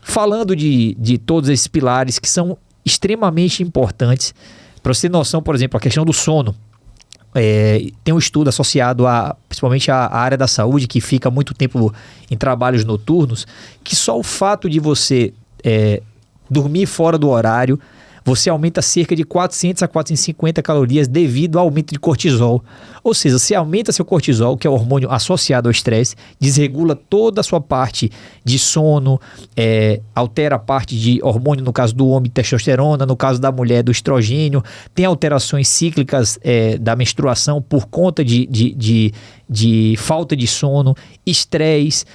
falando de todos esses pilares que são extremamente importantes. Para você ter noção, por exemplo, a questão do sono. Tem um estudo associado principalmente à área da saúde, que fica muito tempo em trabalhos noturnos, que só o fato de você dormir fora do horário, você aumenta cerca de 400 a 450 calorias devido ao aumento de cortisol. Ou seja, você aumenta seu cortisol, que é o hormônio associado ao estresse, desregula toda a sua parte de sono, altera a parte de hormônio, no caso do homem, testosterona, no caso da mulher, do estrogênio, tem alterações cíclicas da menstruação por conta de falta de sono, estresse,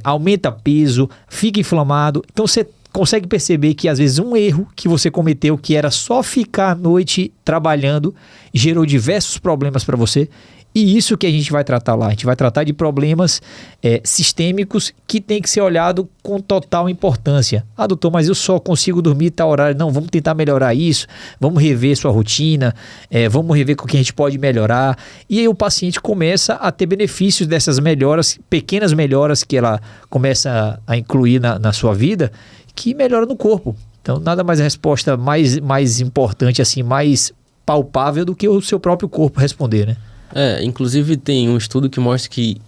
aumenta peso, fica inflamado. Então você consegue perceber que às vezes um erro que você cometeu, que era só ficar à noite trabalhando, gerou diversos problemas para você. E isso que a gente vai tratar lá. A gente vai tratar de problemas sistêmicos que tem que ser olhado com total importância. Ah, doutor, mas eu só consigo dormir tal horário. Não, vamos tentar melhorar isso. Vamos rever sua rotina. Vamos rever com o que a gente pode melhorar. E aí o paciente começa a ter benefícios dessas melhoras, pequenas melhoras que ela começa a incluir na sua vida, que melhora no corpo. Então, nada mais a resposta mais importante, assim, mais palpável do que o seu próprio corpo responder, né? Inclusive tem um estudo que mostra que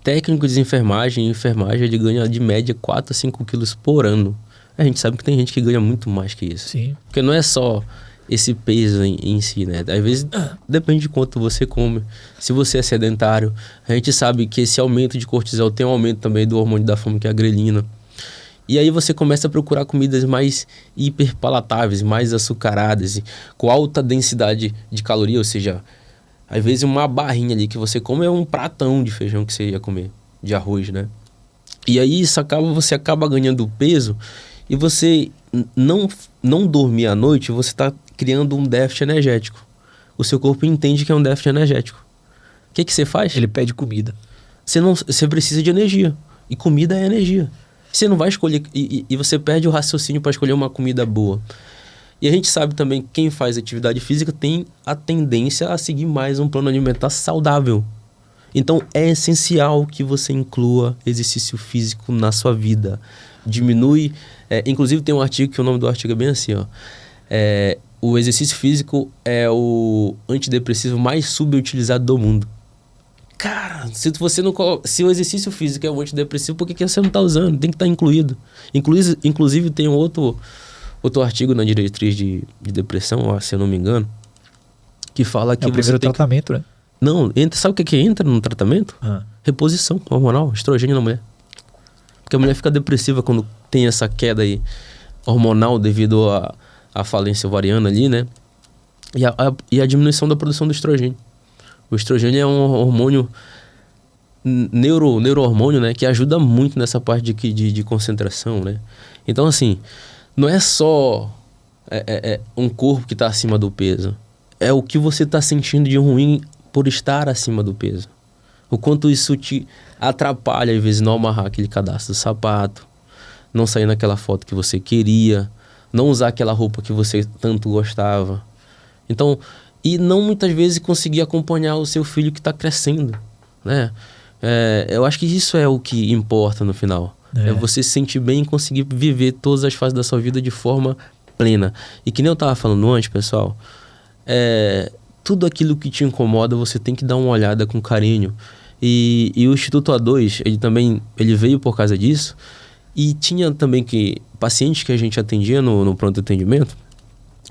técnicos de enfermagem e enfermagem ele ganha de média 4 a 5 quilos por ano. A gente sabe que tem gente que ganha muito mais que isso. Sim. Porque não é só esse peso em si, né? Às vezes depende de quanto você come. Se você é sedentário, a gente sabe que esse aumento de cortisol tem um aumento também do hormônio da fome, que é a grelina. E aí você começa a procurar comidas mais hiperpalatáveis, mais açucaradas, com alta densidade de caloria, ou seja, às vezes uma barrinha ali que você come é um pratão de feijão que você ia comer, de arroz, né? E aí você acaba ganhando peso e você não dormir à noite, você está criando um déficit energético. O seu corpo entende que é um déficit energético. O que você faz? Ele pede comida. Você precisa de energia. E comida é energia. Você não vai escolher... E você perde o raciocínio para escolher uma comida boa. E a gente sabe também que quem faz atividade física tem a tendência a seguir mais um plano alimentar saudável. Então, é essencial que você inclua exercício físico na sua vida. Diminui... inclusive, tem um artigo que o nome do artigo é bem assim, ó. O exercício físico é o antidepressivo mais subutilizado do mundo. Cara, se o exercício físico é um antidepressivo, por que você não está usando? Tem que estar incluído. Inclusive, tem outro artigo na diretriz de depressão, se eu não me engano, que fala que é o primeiro tratamento, né? Não, sabe o que entra no tratamento? Reposição hormonal, estrogênio na mulher. Porque a mulher fica depressiva quando tem essa queda aí hormonal devido à falência ovariana ali, né? E a diminuição da produção do estrogênio. O estrogênio é um hormônio, neurohormônio, né? Que ajuda muito nessa parte de concentração, né? Então, assim, não é só um corpo que está acima do peso. É o que você está sentindo de ruim por estar acima do peso. O quanto isso te atrapalha, às vezes, não amarrar aquele cadastro do sapato, não sair naquela foto que você queria, não usar aquela roupa que você tanto gostava. Então... E não muitas vezes conseguir acompanhar o seu filho que está crescendo, né? Eu acho que isso é o que importa no final. É você se sentir bem e conseguir viver todas as fases da sua vida de forma plena. E que nem eu estava falando antes, pessoal, tudo aquilo que te incomoda você tem que dar uma olhada com carinho. E o Instituto A2, ele veio por causa disso. E tinha também pacientes que a gente atendia no pronto atendimento,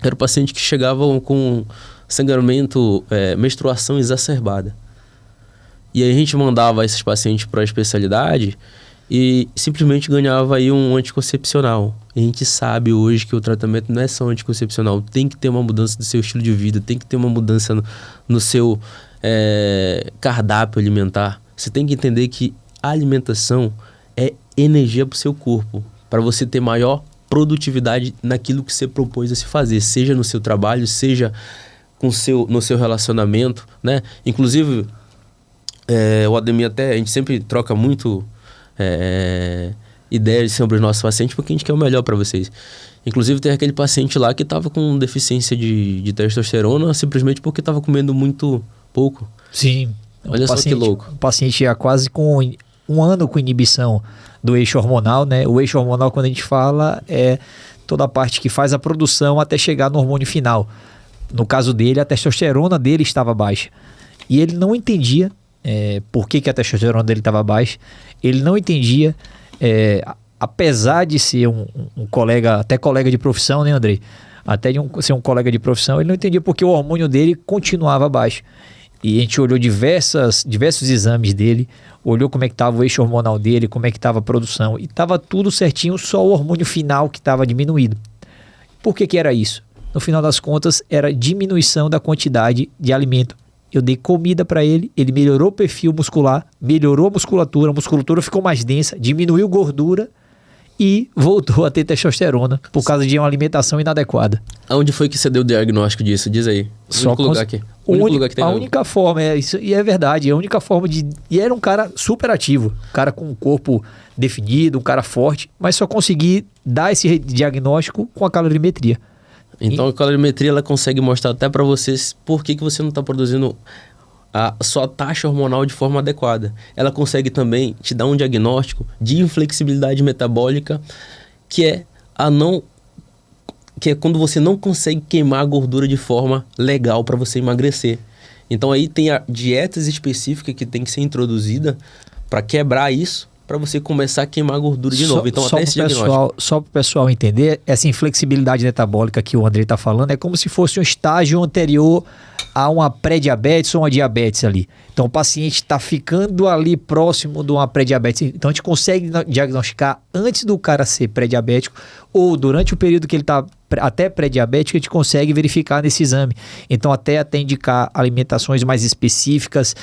eram pacientes que chegavam com sangramento, menstruação exacerbada. E aí a gente mandava esses pacientes para a especialidade e simplesmente ganhava aí um anticoncepcional. E a gente sabe hoje que o tratamento não é só anticoncepcional, tem que ter uma mudança do seu estilo de vida, tem que ter uma mudança no seu cardápio alimentar. Você tem que entender que a alimentação é energia para o seu corpo, para você ter maior produtividade naquilo que você propôs a se fazer, seja no seu trabalho, seja no seu relacionamento, né? Inclusive, o Ademir a gente sempre troca muito ideias sobre os nossos pacientes, porque a gente quer o melhor para vocês. Inclusive, tem aquele paciente lá que estava com deficiência de testosterona, simplesmente porque estava comendo muito pouco. Sim. Olha só que louco. O paciente já quase com um ano com inibição do eixo hormonal, né? O eixo hormonal, quando a gente fala, é toda a parte que faz a produção até chegar no hormônio final. No caso dele, a testosterona dele estava baixa. E ele não entendia por que a testosterona dele estava baixa. Ele não entendia, apesar de ser um colega, até colega de profissão, né, Andrei? até de ser um colega de profissão, ele não entendia porque o hormônio dele continuava baixo. E a gente olhou diversos exames dele, olhou como é que estava o eixo hormonal dele, como é que estava a produção, e estava tudo certinho, só o hormônio final que estava diminuído. Por que era isso? No final das contas, era diminuição da quantidade de alimento. Eu dei comida para ele, ele melhorou o perfil muscular, melhorou a musculatura ficou mais densa, diminuiu gordura e voltou a ter testosterona por causa de uma alimentação inadequada. Aonde foi que você deu o diagnóstico disso? Diz aí. Só único lugar aqui. O único lugar que tem. A única forma, isso, e é verdade, a única forma de... E era um cara super ativo, um cara com um corpo definido, um cara forte, mas só consegui dar esse diagnóstico com a calorimetria. Então a calorimetria ela consegue mostrar até para vocês por que você não está produzindo a sua taxa hormonal de forma adequada. Ela consegue também te dar um diagnóstico de inflexibilidade metabólica, que é quando você não consegue queimar a gordura de forma legal para você emagrecer. Então aí tem dietas específicas que tem que ser introduzida para quebrar isso, para você começar a queimar a gordura de novo. Então, até esse diagnóstico. Só para o pessoal entender, essa inflexibilidade metabólica que o Andrei está falando é como se fosse um estágio anterior a uma pré-diabetes ou uma diabetes ali. Então, o paciente está ficando ali próximo de uma pré-diabetes. Então, a gente consegue diagnosticar antes do cara ser pré-diabético ou durante o período que ele está até pré-diabético, a gente consegue verificar nesse exame. Então, até indicar alimentações mais específicas,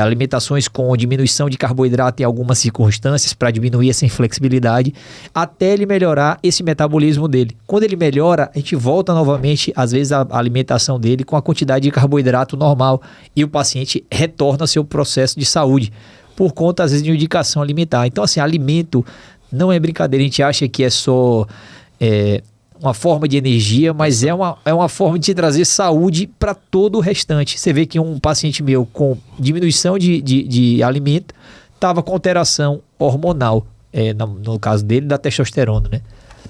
alimentações com diminuição de carboidrato em algumas circunstâncias para diminuir essa inflexibilidade, até ele melhorar esse metabolismo dele. Quando ele melhora, a gente volta novamente, às vezes, a alimentação dele com a quantidade de carboidrato normal e o paciente retorna ao seu processo de saúde, por conta, às vezes, de indicação alimentar. Então, assim, alimento não é brincadeira, a gente acha que é só... uma forma de energia, mas é uma forma de te trazer saúde para todo o restante. Você vê que um paciente meu com diminuição de alimento estava com alteração hormonal, no caso dele, da testosterona, né?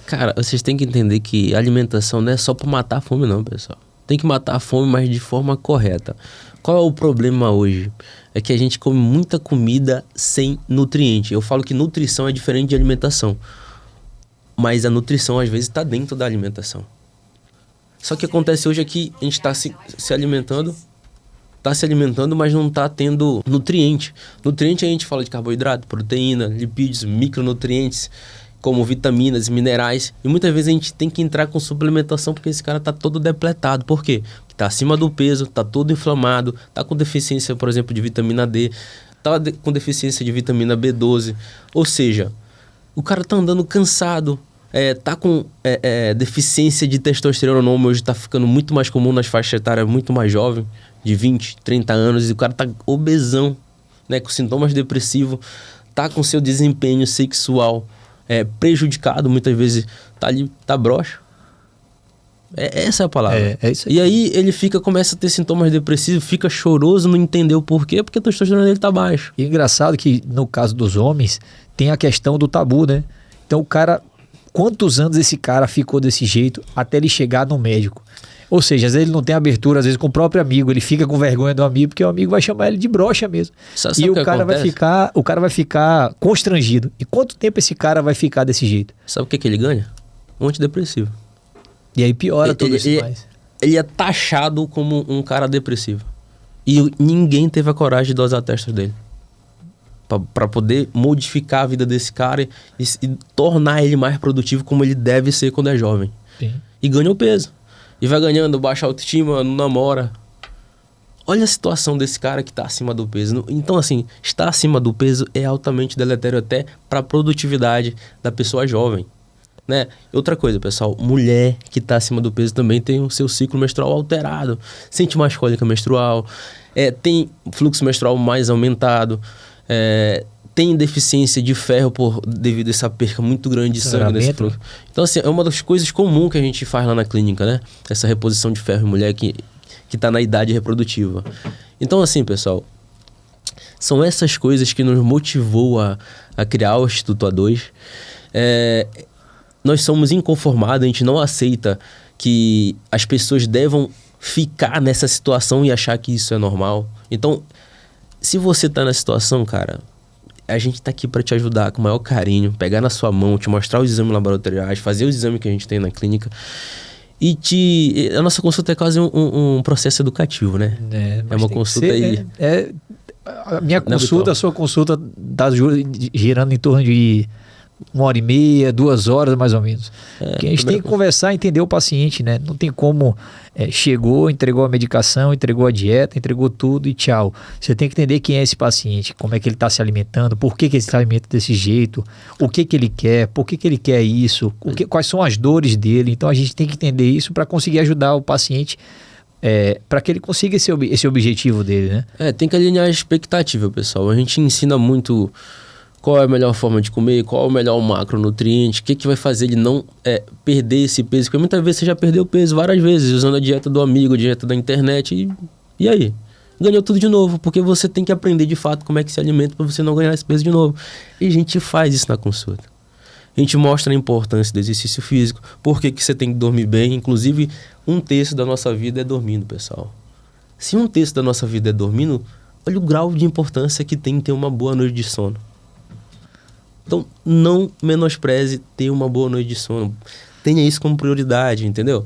Cara, vocês têm que entender que a alimentação não é só para matar a fome não, pessoal. Tem que matar a fome, mas de forma correta. Qual é o problema hoje? É que a gente come muita comida sem nutriente. Eu falo que nutrição é diferente de alimentação. Mas a nutrição, às vezes, está dentro da alimentação. Só que acontece hoje é que a gente está se alimentando, mas não está tendo nutriente. Nutriente a gente fala de carboidrato, proteína, lipídios, micronutrientes, como vitaminas, minerais. E muitas vezes a gente tem que entrar com suplementação porque esse cara está todo depletado. Por quê? Porque está acima do peso, está todo inflamado, está com deficiência, por exemplo, de vitamina D, está com deficiência de vitamina B12. Ou seja... O cara tá andando cansado, tá com deficiência de testosterona, hoje está ficando muito mais comum nas faixas etárias muito mais jovem, de 20, 30 anos, e o cara tá obesão, né, com sintomas depressivos, tá com seu desempenho sexual prejudicado, muitas vezes tá broxa. Essa é a palavra. É isso aí. E aí começa a ter sintomas depressivos, fica choroso, não entendeu o porquê, porque a testosterona dele tá baixo. E é engraçado que no caso dos homens, tem a questão do tabu, né? Então o cara, quantos anos esse cara ficou desse jeito até ele chegar no médico? Ou seja, às vezes ele não tem abertura, às vezes com o próprio amigo, ele fica com vergonha do amigo, porque o amigo vai chamar ele de broxa mesmo. E o cara vai ficar constrangido. E quanto tempo esse cara vai ficar desse jeito? Sabe o que ele ganha? Um antidepressivo. E aí piora tudo isso mais. Ele é taxado como um cara depressivo. E ninguém teve a coragem de dosar a testa dele. Para poder modificar a vida desse cara e tornar ele mais produtivo como ele deve ser quando é jovem. Sim. E ganha o peso. E vai ganhando, baixa a autoestima, não namora. Olha a situação desse cara que está acima do peso. Então, assim, estar acima do peso é altamente deletério até para a produtividade da pessoa jovem. Né? Outra coisa, pessoal, mulher que está acima do peso também tem o seu ciclo menstrual alterado, sente mais cólica menstrual, tem fluxo menstrual mais aumentado, tem deficiência de ferro devido a essa perca muito grande de sangue nesse fluxo. Então, assim, é uma das coisas comuns que a gente faz lá na clínica, né? Essa reposição de ferro em mulher que está na idade reprodutiva. Então, assim, pessoal, são essas coisas que nos motivou a criar o Instituto A2. Nós somos inconformados, a gente não aceita que as pessoas devam ficar nessa situação e achar que isso é normal. Então, se você tá na situação, cara, a gente tá aqui para te ajudar com o maior carinho, pegar na sua mão, te mostrar os exames laboratoriais, fazer os exames que a gente tem na clínica E a nossa consulta é quase um processo educativo, né? É uma consulta aí... A minha consulta, a sua consulta tá girando em torno de 1h30, 2 horas mais ou menos. Porque a gente tem que conversar, entender o paciente, né? Não tem como chegou, entregou a medicação, entregou a dieta, entregou tudo e tchau. Você tem que entender quem é esse paciente, como é que ele está se alimentando, por que ele se alimenta desse jeito, o que ele quer, por que ele quer isso, quais são as dores dele. Então a gente tem que entender isso para conseguir ajudar o paciente para que ele consiga esse objetivo dele, né? Tem que alinhar a expectativa, pessoal. A gente ensina muito qual é a melhor forma de comer, qual é o melhor macronutriente, o que vai fazer ele não perder esse peso. Porque muitas vezes você já perdeu peso várias vezes, usando a dieta do amigo, a dieta da internet, e aí? Ganhou tudo de novo, porque você tem que aprender de fato como é que se alimenta para você não ganhar esse peso de novo. E a gente faz isso na consulta. A gente mostra a importância do exercício físico, por que você tem que dormir bem. Inclusive, 1/3 da nossa vida é dormindo, pessoal. Se 1/3 da nossa vida é dormindo, olha o grau de importância que tem ter uma boa noite de sono. Então, não menospreze ter uma boa noite de sono. Tenha isso como prioridade, entendeu?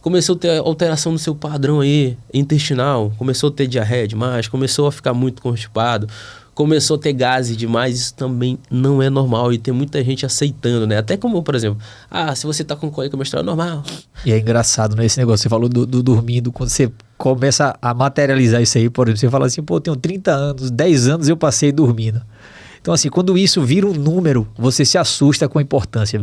Começou a ter alteração no seu padrão aí, intestinal, começou a ter diarreia demais, começou a ficar muito constipado, começou a ter gases demais, isso também não é normal e tem muita gente aceitando, né? Até como, por exemplo, se você tá com cólica menstrual, é normal. E é engraçado, né? Esse negócio, você falou do dormindo, quando você começa a materializar isso aí, por exemplo, você fala assim, eu tenho 30 anos, 10 anos eu passei dormindo. Então, assim, quando isso vira um número, você se assusta com a importância.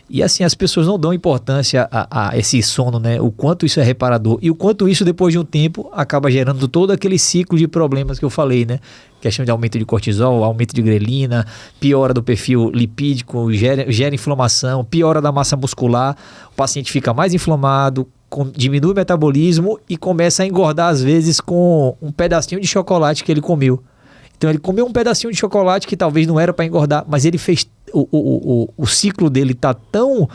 E, assim, as pessoas não dão importância a esse sono, né? O quanto isso é reparador e o quanto isso, depois de um tempo, acaba gerando todo aquele ciclo de problemas que eu falei, né? Questão de aumento de cortisol, aumento de grelina, piora do perfil lipídico, gera inflamação, piora da massa muscular, o paciente fica mais inflamado, diminui o metabolismo e começa a engordar, às vezes, com um pedacinho de chocolate que ele comeu. Então ele comeu um pedacinho de chocolate que talvez não era para engordar, mas ele fez o ciclo dele está tão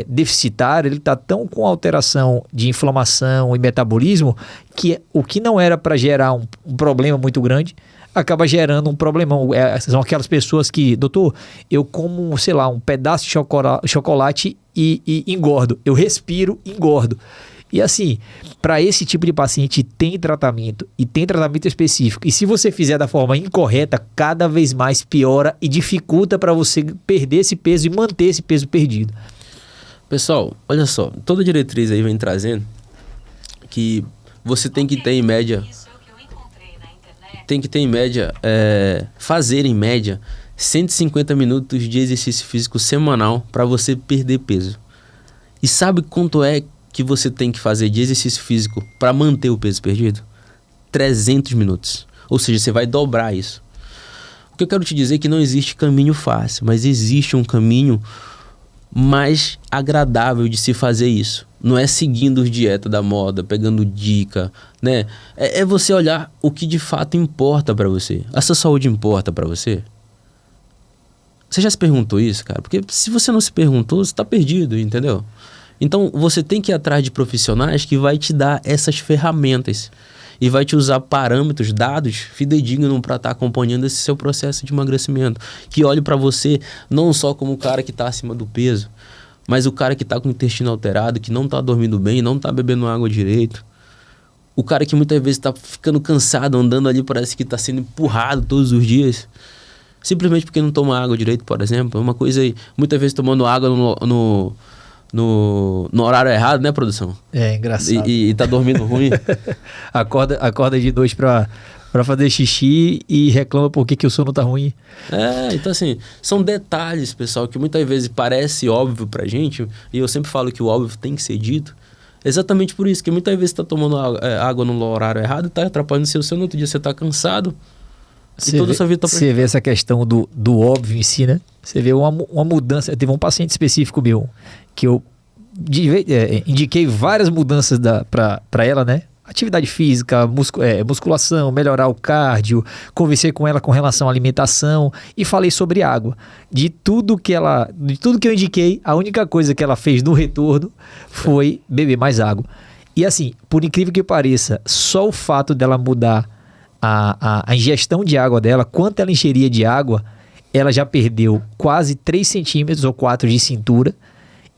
deficitário, ele está tão com alteração de inflamação e metabolismo que o que não era para gerar um problema muito grande acaba gerando um problemão. São aquelas pessoas que, doutor, eu como, sei lá, um pedaço de chocolate e engordo. Eu respiro e engordo. E assim, para esse tipo de paciente tem tratamento e tem tratamento específico. E se você fizer da forma incorreta, cada vez mais piora e dificulta para você perder esse peso e manter esse peso perdido. Pessoal, olha só, toda diretriz aí vem trazendo que você tem que ter em média, fazer em média 150 minutos de exercício físico semanal para você perder peso. E sabe quanto é que você tem que fazer de exercício físico para manter o peso perdido? 300 minutos. Ou seja, você vai dobrar isso. O que eu quero te dizer é que não existe caminho fácil, mas existe um caminho mais agradável de se fazer isso. Não é seguindo os dietas da moda, pegando dica, né? É você olhar o que de fato importa para você. A sua saúde importa para você? Você já se perguntou isso, cara? Porque se você não se perguntou, você tá perdido, entendeu? Então, você tem que ir atrás de profissionais que vai te dar essas ferramentas e vai te usar parâmetros, dados fidedignos para estar acompanhando esse seu processo de emagrecimento. Que olhe para você não só como o cara que está acima do peso, mas o cara que está com o intestino alterado, que não está dormindo bem, não está bebendo água direito. O cara que muitas vezes está ficando cansado, andando ali, parece que está sendo empurrado todos os dias. Simplesmente porque não toma água direito, por exemplo. É uma coisa aí, muitas vezes tomando água no horário errado, né, produção? É engraçado. E tá dormindo ruim. acorda de noite pra fazer xixi e reclama por que o sono tá ruim. Então assim, são detalhes, pessoal, que muitas vezes parece óbvio pra gente, e eu sempre falo que o óbvio tem que ser dito, exatamente por isso, que muitas vezes você tá tomando água no horário errado e tá atrapalhando o seu sono, outro dia você tá cansado, e toda a sua vida tá... Você vê essa questão do óbvio em si, né? Você vê uma mudança. Teve um paciente específico meu que eu indiquei várias mudanças para ela, né? Atividade física, musculação, melhorar o cardio, conversei com ela com relação à alimentação e falei sobre água. De tudo que eu indiquei, a única coisa que ela fez no retorno foi beber mais água. E assim, por incrível que pareça, só o fato dela mudar a ingestão de água dela, quanto ela ingeria de água, ela já perdeu quase 3 centímetros ou 4 de cintura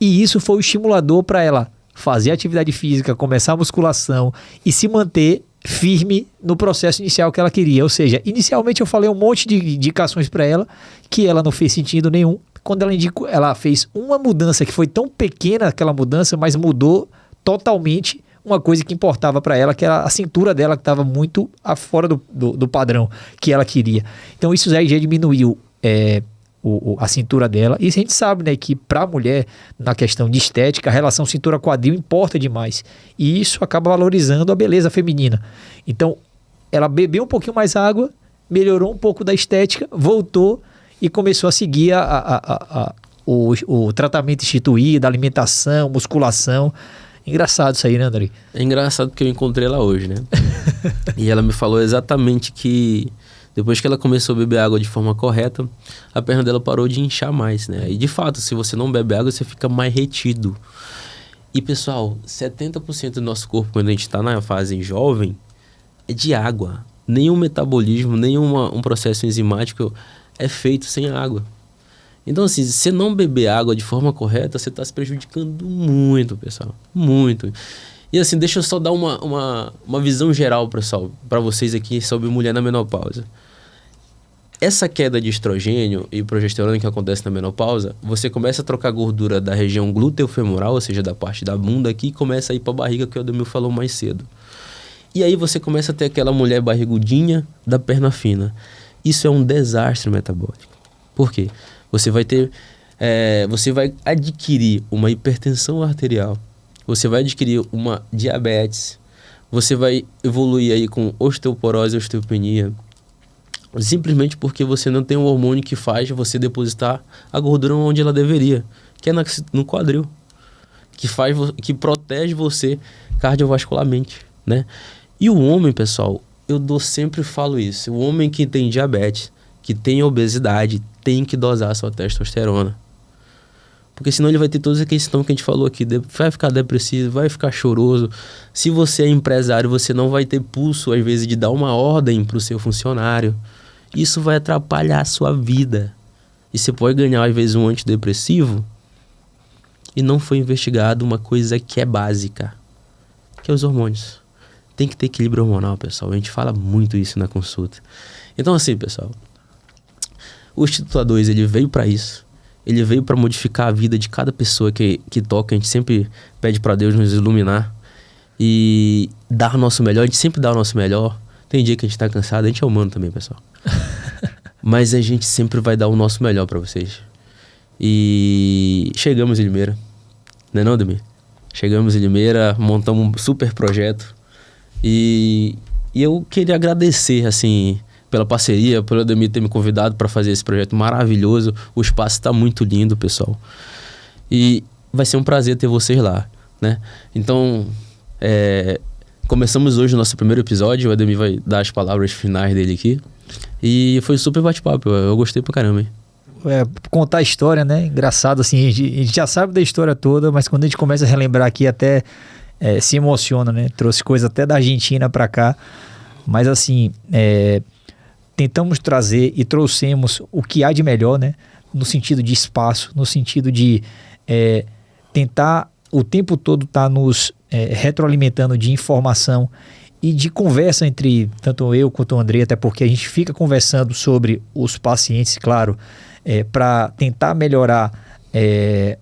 E isso foi o estimulador para ela fazer atividade física, começar a musculação e se manter firme no processo inicial que ela queria. Ou seja, inicialmente eu falei um monte de indicações para ela que ela não fez sentido nenhum. Quando ela fez uma mudança que foi tão pequena aquela mudança, mas mudou totalmente uma coisa que importava para ela, que era a cintura dela, que estava muito fora do padrão que ela queria. Então isso já diminuiu a cintura dela. E a gente sabe, né, que para a mulher, na questão de estética, a relação cintura-quadril importa demais. E isso acaba valorizando a beleza feminina. Então ela bebeu um pouquinho mais água, melhorou um pouco da estética, voltou e começou a seguir o tratamento instituído, a alimentação, musculação. Engraçado isso aí, né, André? É engraçado porque eu encontrei ela hoje, né? E ela me falou exatamente que depois que ela começou a beber água de forma correta, a perna dela parou de inchar mais, né? E de fato, se você não bebe água, você fica mais retido. E pessoal, 70% do nosso corpo, quando a gente está na fase jovem, é de água. Nenhum metabolismo, nenhum processo enzimático é feito sem água. Então, assim, se você não beber água de forma correta, você está se prejudicando muito, pessoal. Muito. E assim, deixa eu só dar uma visão geral, pessoal, para vocês aqui sobre mulher na menopausa. Essa queda de estrogênio e progesterona que acontece na menopausa, você começa a trocar gordura da região glúteo-femoral, ou seja, da parte da bunda aqui, e começa a ir para a barriga, que o Ademir falou mais cedo. E aí você começa a ter aquela mulher barrigudinha da perna fina. Isso é um desastre metabólico. Por quê? Você vai adquirir uma hipertensão arterial, você vai adquirir uma diabetes, você vai evoluir aí com osteoporose e osteopenia, simplesmente porque você não tem um hormônio que faz você depositar a gordura onde ela deveria, que é no quadril, que protege você cardiovascularmente, né? E o homem, pessoal, sempre falo isso, o homem que tem diabetes, que tem obesidade, tem que dosar a sua testosterona. Porque senão ele vai ter todos aqueles sintomas que a gente falou aqui. Vai ficar depressivo, vai ficar choroso. Se você é empresário, você não vai ter pulso, às vezes, de dar uma ordem para o seu funcionário. Isso vai atrapalhar a sua vida. E você pode ganhar, às vezes, um antidepressivo e não foi investigado uma coisa que é básica, que é os hormônios. Tem que ter equilíbrio hormonal, pessoal. A gente fala muito isso na consulta. Então, assim, pessoal, o Instituto A2, ele veio para isso. Ele veio para modificar a vida de cada pessoa que toca. A gente sempre pede para Deus nos iluminar e dar o nosso melhor. A gente sempre dá o nosso melhor. Tem dia que a gente tá cansado, a gente é humano também, pessoal. Mas a gente sempre vai dar o nosso melhor para vocês. E chegamos em Limeira. Não é não, Ademir? Chegamos em Limeira, montamos um super projeto. E eu queria agradecer, assim, pela parceria, pelo Ademir ter me convidado para fazer esse projeto maravilhoso. O espaço está muito lindo, pessoal. E vai ser um prazer ter vocês lá, né? Então, começamos hoje o nosso primeiro episódio. O Ademir vai dar as palavras finais dele aqui. E foi super bate-papo. Eu gostei pra caramba, hein? Contar a história, né? Engraçado, assim, a gente já sabe da história toda, mas quando a gente começa a relembrar aqui, até se emociona, né? Trouxe coisa até da Argentina pra cá. Mas, assim, tentamos trazer e trouxemos o que há de melhor, né? No sentido de espaço, no sentido de tentar o tempo todo estar nos retroalimentando de informação e de conversa entre tanto eu quanto o André, até porque a gente fica conversando sobre os pacientes, claro, para tentar melhorar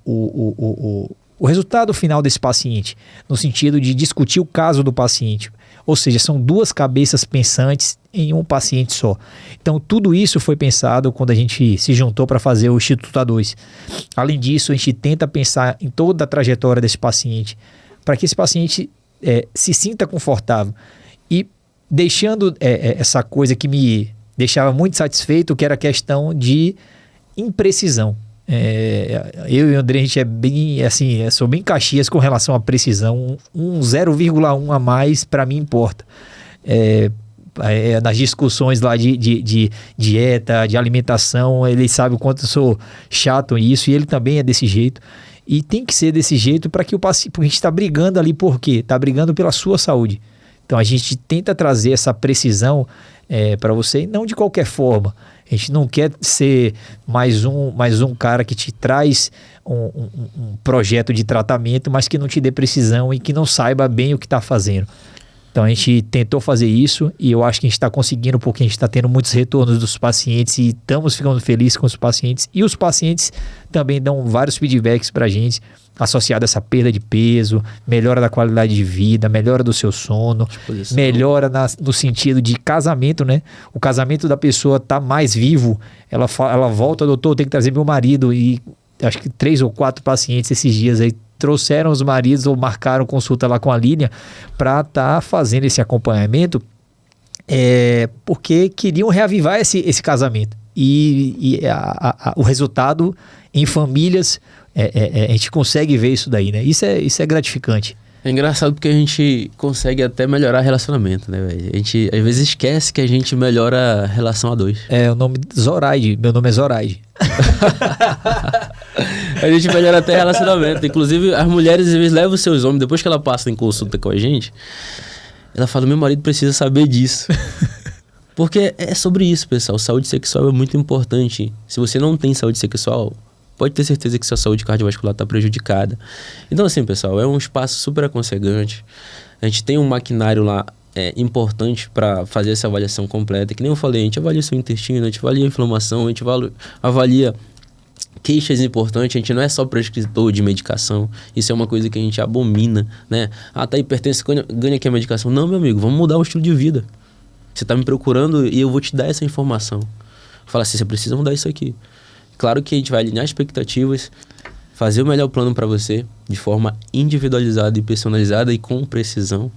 o resultado final desse paciente, no sentido de discutir o caso do paciente. Ou seja, são duas cabeças pensantes em um paciente só. Então, tudo isso foi pensado quando a gente se juntou para fazer o Instituto A2. Além disso, a gente tenta pensar em toda a trajetória desse paciente, para que esse paciente se sinta confortável. E deixando essa coisa que me deixava muito satisfeito, que era a questão de imprecisão. Eu e o André, a gente é bem, assim, sou bem Caxias com relação à precisão. Um 0,1 a mais para mim importa. Nas discussões lá de dieta, de alimentação, ele sabe o quanto eu sou chato nisso, e ele também é desse jeito. E tem que ser desse jeito para que o paciente, porque a gente está brigando ali, por quê? Está brigando pela sua saúde. Então a gente tenta trazer essa precisão para você, não de qualquer forma. A A gente não quer ser mais um cara que te traz um projeto de tratamento, mas que não te dê precisão e que não saiba bem o que está fazendo. Então a gente tentou fazer isso e eu acho que a gente está conseguindo, porque a gente está tendo muitos retornos dos pacientes e estamos ficando felizes com os pacientes. E os pacientes também dão vários feedbacks para a gente, associado a essa perda de peso, melhora da qualidade de vida, melhora do seu sono, melhora no sentido de casamento, né? O casamento da pessoa tá mais vivo, ela volta, doutor, tem que trazer meu marido, e acho que 3 ou 4 pacientes esses dias aí trouxeram os maridos ou marcaram consulta lá com a Línia para estar fazendo esse acompanhamento, porque queriam reavivar esse casamento. E o resultado em famílias, a gente consegue ver isso daí, né? Isso é gratificante. É engraçado porque a gente consegue até melhorar relacionamento, né, velho? A gente às vezes esquece que a gente melhora a relação a 2. O nome Zoraide, meu nome é Zoraide. A gente melhora até relacionamento. Inclusive, as mulheres às vezes levam os seus homens, depois que ela passa em consulta com a gente, ela fala, meu marido precisa saber disso. Porque é sobre isso, pessoal. Saúde sexual é muito importante. Se você não tem saúde sexual, pode ter certeza que sua saúde cardiovascular está prejudicada. Então, assim, pessoal, é um espaço super aconchegante. A gente tem um maquinário lá importante para fazer essa avaliação completa. Que nem eu falei, a gente avalia seu intestino, a gente avalia a inflamação, a gente avalia queixas importantes. A gente não é só prescritor de medicação. Isso é uma coisa que a gente abomina, né? Tá hipertenso, ganha aqui a medicação. Não, meu amigo, vamos mudar o estilo de vida. Você está me procurando e eu vou te dar essa informação. Fala assim, você precisa mudar isso aqui. Claro que a gente vai alinhar expectativas, fazer o melhor plano para você, de forma individualizada e personalizada e com precisão.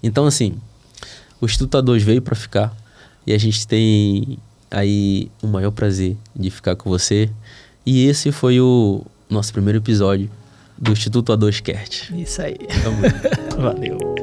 Então, assim, o Instituto A2 veio para ficar e a gente tem aí o maior prazer de ficar com você. E esse foi o nosso primeiro episódio do Instituto A2 Cast. Isso aí. Valeu.